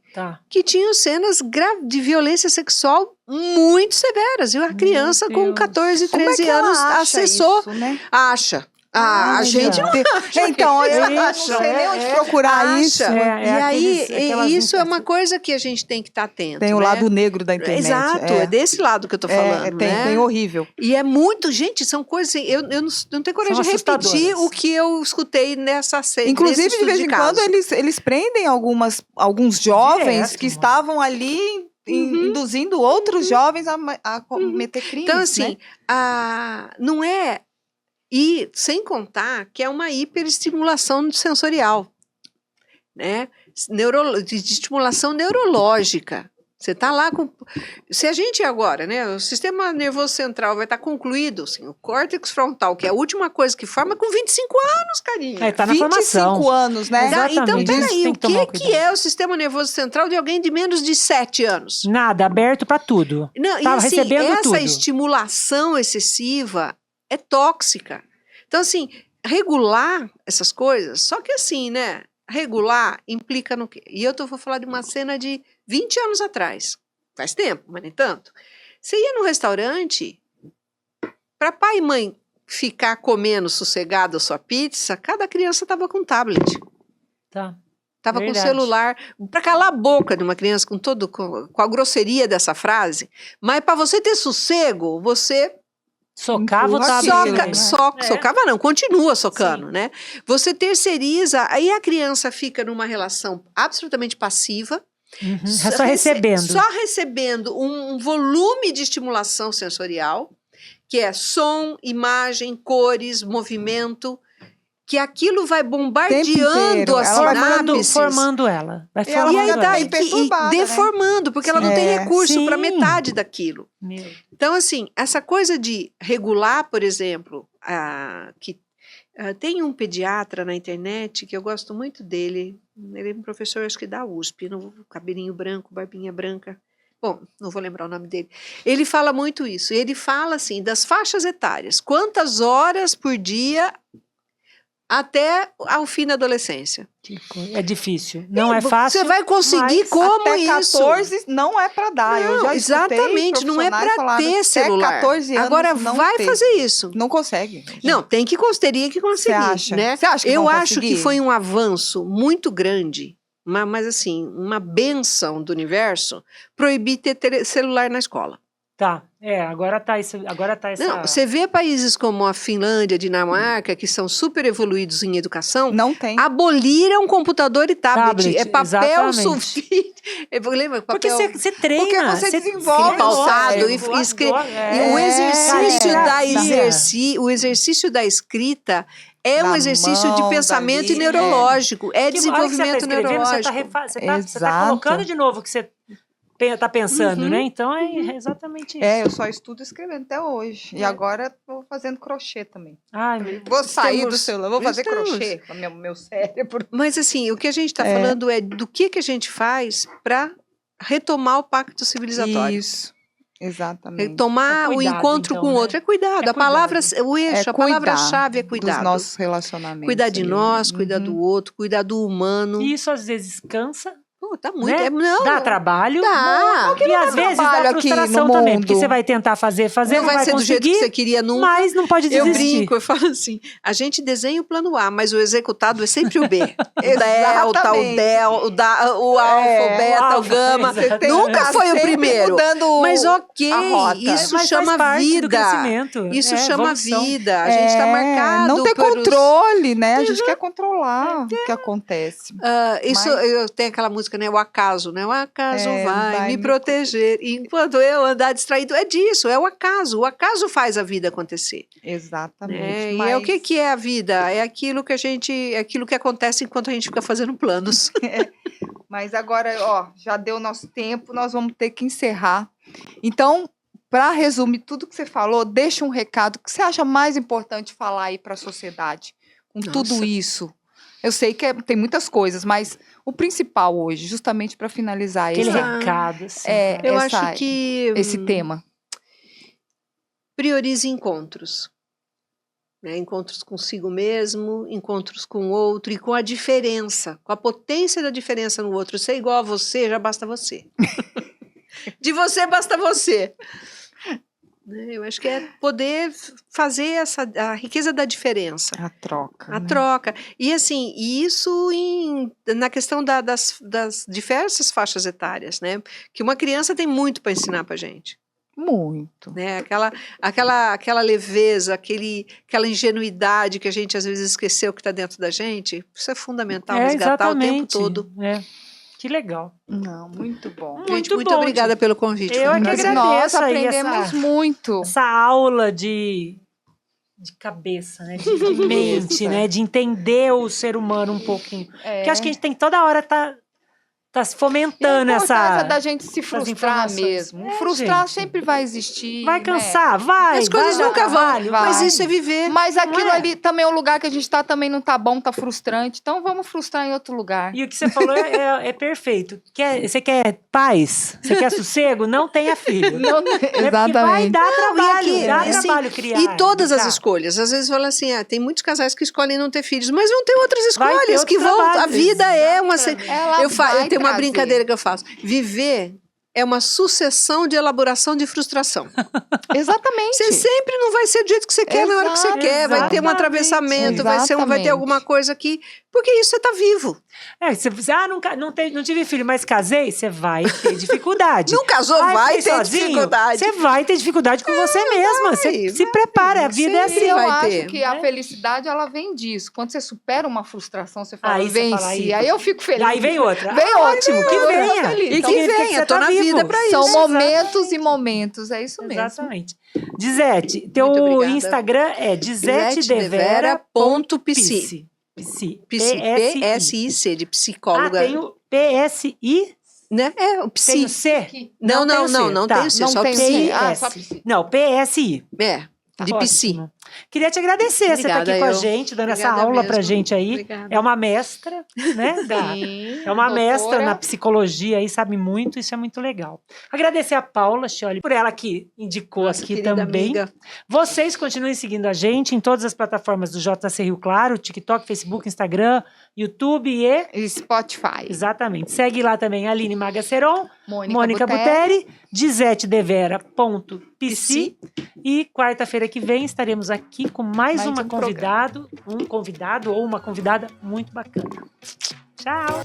que tinham cenas de violência sexual muito severas. E a criança com 14, 13 anos acessou. Isso, né? Acha. A gente não acha. Então, eu não sei nem onde procurar isso. E aí, isso é uma coisa que a gente tem que estar atento. Tem o lado negro da internet. Exato, é desse lado que eu tô falando. Tem horrível. E é muito, gente, são coisas assim, eu não tenho coragem de repetir o que eu escutei nessa série. Inclusive, de vez em quando, eles prendem alguns jovens que estavam ali induzindo outros jovens a cometer crimes. Então, assim, não é... E sem contar que é uma hiperestimulação sensorial, né? De estimulação neurológica. Você está lá com... Se a gente agora, né? O sistema nervoso central vai estar concluído, assim, o córtex frontal, que é a última coisa que forma, com 25 anos, carinha. Está na formação. 25 anos, né? Então, peraí, o que é o sistema nervoso central de alguém de menos de 7 anos? Nada, aberto para tudo. Não, e assim, essa estimulação excessiva é tóxica. Então, assim, regular essas coisas, só que assim, né? Regular implica no quê? E eu vou falar de uma cena de 20 anos atrás. Faz tempo, mas nem tanto. Você ia no restaurante, para pai e mãe ficar comendo sossegado a sua pizza, cada criança estava com tablet. Tava com celular, para calar a boca de uma criança com a grosseria dessa frase, mas para você ter sossego, você... Socava o tablet. Socava não, continua socando, né? Você terceiriza, aí a criança fica numa relação absolutamente passiva. Só recebendo. Só recebendo um volume de estimulação sensorial, que é som, imagem, cores, movimento, que aquilo vai bombardeando as sinapses. Formando ela. Vai deformando, porque ela não tem recurso para metade daquilo. Então, assim, essa coisa de regular, por exemplo, tem um pediatra na internet que eu gosto muito dele. Ele é um professor, acho que da USP, cabelinho branco, barbinha branca. Bom, não vou lembrar o nome dele. Ele fala muito isso. Ele fala, assim, das faixas etárias. Quantas horas por dia... até ao fim da adolescência. É difícil. Não é fácil. Você vai conseguir como até isso? 14 não é para dar. Não, eu já exatamente, não é para ter celular. Até 14 anos agora vai fazer isso. Não consegue. Não, teria que conseguir. Você acha? Né? Você acha que eu acho que foi um avanço muito grande, mas assim, uma benção do universo, proibir ter celular na escola. Agora tá essa... Não, você vê países como a Finlândia, a Dinamarca, que são super evoluídos em educação, não tem. Aboliram computador e tablet. É papel sulfite. Lembra? Porque você treina. Porque você desenvolve pautado e escreve. E o exercício da escrita é um exercício de pensamento neurológico. É desenvolvimento neurológico. Você tá colocando de novo o que você... tá pensando, né? Então é exatamente isso. Eu só estudo escrevendo até hoje. E agora estou fazendo crochê também. Vou sair do celular, vou fazer crochê com o meu cérebro. Mas assim, o que a gente está falando é do que a gente faz para retomar o pacto civilizatório. Isso, exatamente. Retomar o encontro com o outro. É cuidado. A palavra-chave é cuidado. Dos nossos relacionamentos. Cuidar de nós, cuidar do outro, cuidar do humano. E isso às vezes cansa. Tá muito, né? Não, dá trabalho. Dá. E às vezes dá frustração também, porque você vai tentar fazer, não vai ser do jeito que você queria nunca. Mas não pode desistir. Eu brinco, eu falo assim, a gente desenha o plano A, mas o executado é sempre o B. O delta, o alfa, o beta, o gama. Nunca foi o primeiro. Mas isso chama vida. Isso chama vida. A gente está marcado. Não tem controle, né? A gente quer controlar o que acontece. Eu tenho aquela música, né? O acaso, né? O acaso vai me proteger enquanto eu andar distraído. É disso, é o acaso. O acaso faz a vida acontecer. Exatamente. E o que é a vida? É aquilo que acontece enquanto a gente fica fazendo planos. Mas agora, já deu nosso tempo, nós vamos ter que encerrar. Então, para resumir tudo que você falou, deixa um recado que você acha mais importante falar aí para a sociedade com tudo isso. Eu sei que tem muitas coisas, mas o principal hoje, justamente para finalizar Aquele essa, recado, assim. Eu essa- acho que esse tema. priorize encontros. Né? Encontros consigo mesmo, encontros com o outro e com a diferença, com a potência da diferença no outro. Ser igual a você, já basta você. De você, basta você. Né? Eu acho que é poder fazer a riqueza da diferença. A troca. A né? troca. E assim, isso na questão das diversas faixas etárias, né? Que uma criança tem muito para ensinar para gente. Muito. Né? Aquela leveza, aquela ingenuidade que a gente às vezes esqueceu que está dentro da gente. Isso é fundamental, resgatar o tempo todo. É. Que legal. Não, muito bom. Gente, Muito muito bom, obrigada pelo convite. Eu foi é um que prazer. agradeço. Nós aí aprendemos essa- muito. Essa aula de cabeça, né? De mente, Isso, né? De entender o ser humano um pouquinho. É. Porque acho que a gente tem toda hora tá se E a fomentando importância essa... da gente se frustrar informações. mesmo. É, Frustrar gente. sempre vai existir. Vai né? cansar, vai. As coisas vai dar nunca vão, trabalho, vai. mas isso é viver. Mas aquilo é? ali também é um lugar que a gente tá também não tá bom, tá frustrante. Então vamos frustrar em outro lugar. E o que você falou é perfeito. Você quer paz? Você quer sossego? Não tenha filho. Não, É porque vai exatamente. dar trabalho, e aqui, dá assim, trabalho criar. E todas as educar. escolhas. Às vezes fala assim, tem muitos casais que escolhem não ter filhos, mas vão ter outras Vai ter escolhas que outros vão. A trabalhos. vida é uma. Ela Eu vai tenho uma trazer. brincadeira que eu faço. Viver é uma sucessão de elaboração de frustração. Exatamente. Você sempre não vai ser do jeito que você quer na hora que você quer. Vai ter um Exatamente. atravessamento, vai ter Exatamente. alguma coisa que. Porque isso você tá vivo. Você não tive filho, mas casei, você vai ter dificuldade. Não casou, vai fez ter sozinho, dificuldade. Você vai ter dificuldade com você mesma. Você se prepara, a vida é E assim. eu vai acho ter, que a né? felicidade, ela vem disso. Quando você supera uma frustração, você fala, Aí você fala, venci. aí- Aí eu fico feliz. Aí vem outra. Vem Ótimo, outra. que Eu tô venha. feliz. E Então, que significa venha, você tô tá na vivo. vida pra isso. São Exatamente. momentos e momentos, é isso mesmo. Exatamente. Dizete, teu Muito obrigada. Instagram é dizetedevera.psi. PSIC, de psicóloga. Tem o PSI? Né? É, o Tem psi. o C? Não, tem o não, C. não, não Tá. tem o C, Não só tem o psi. C. Ah, PS. só psi. Não, PSI. É, de psi. Ótimo. Queria te agradecer, você tá aqui Obrigada, com a eu. gente, dando essa Obrigada aula pra mesmo. gente aí. Obrigada. É uma mestra, né? Sim, É uma mestra doutora. na psicologia aí, sabe muito, isso é muito legal. Agradecer a Paula Scioli por ela que indicou Nossa, aqui querida também. amiga. Vocês continuem seguindo a gente em todas as plataformas do JC Rio Claro, TikTok, Facebook, Instagram, YouTube e... E Spotify. Exatamente. Segue lá também a Aline Magaceron, Mônica Mônica Buteri. Buteri, dizetedevera.psi. E quarta-feira que vem estaremos aqui com mais Mais uma um convidado ou uma convidada muito bacana. Tchau!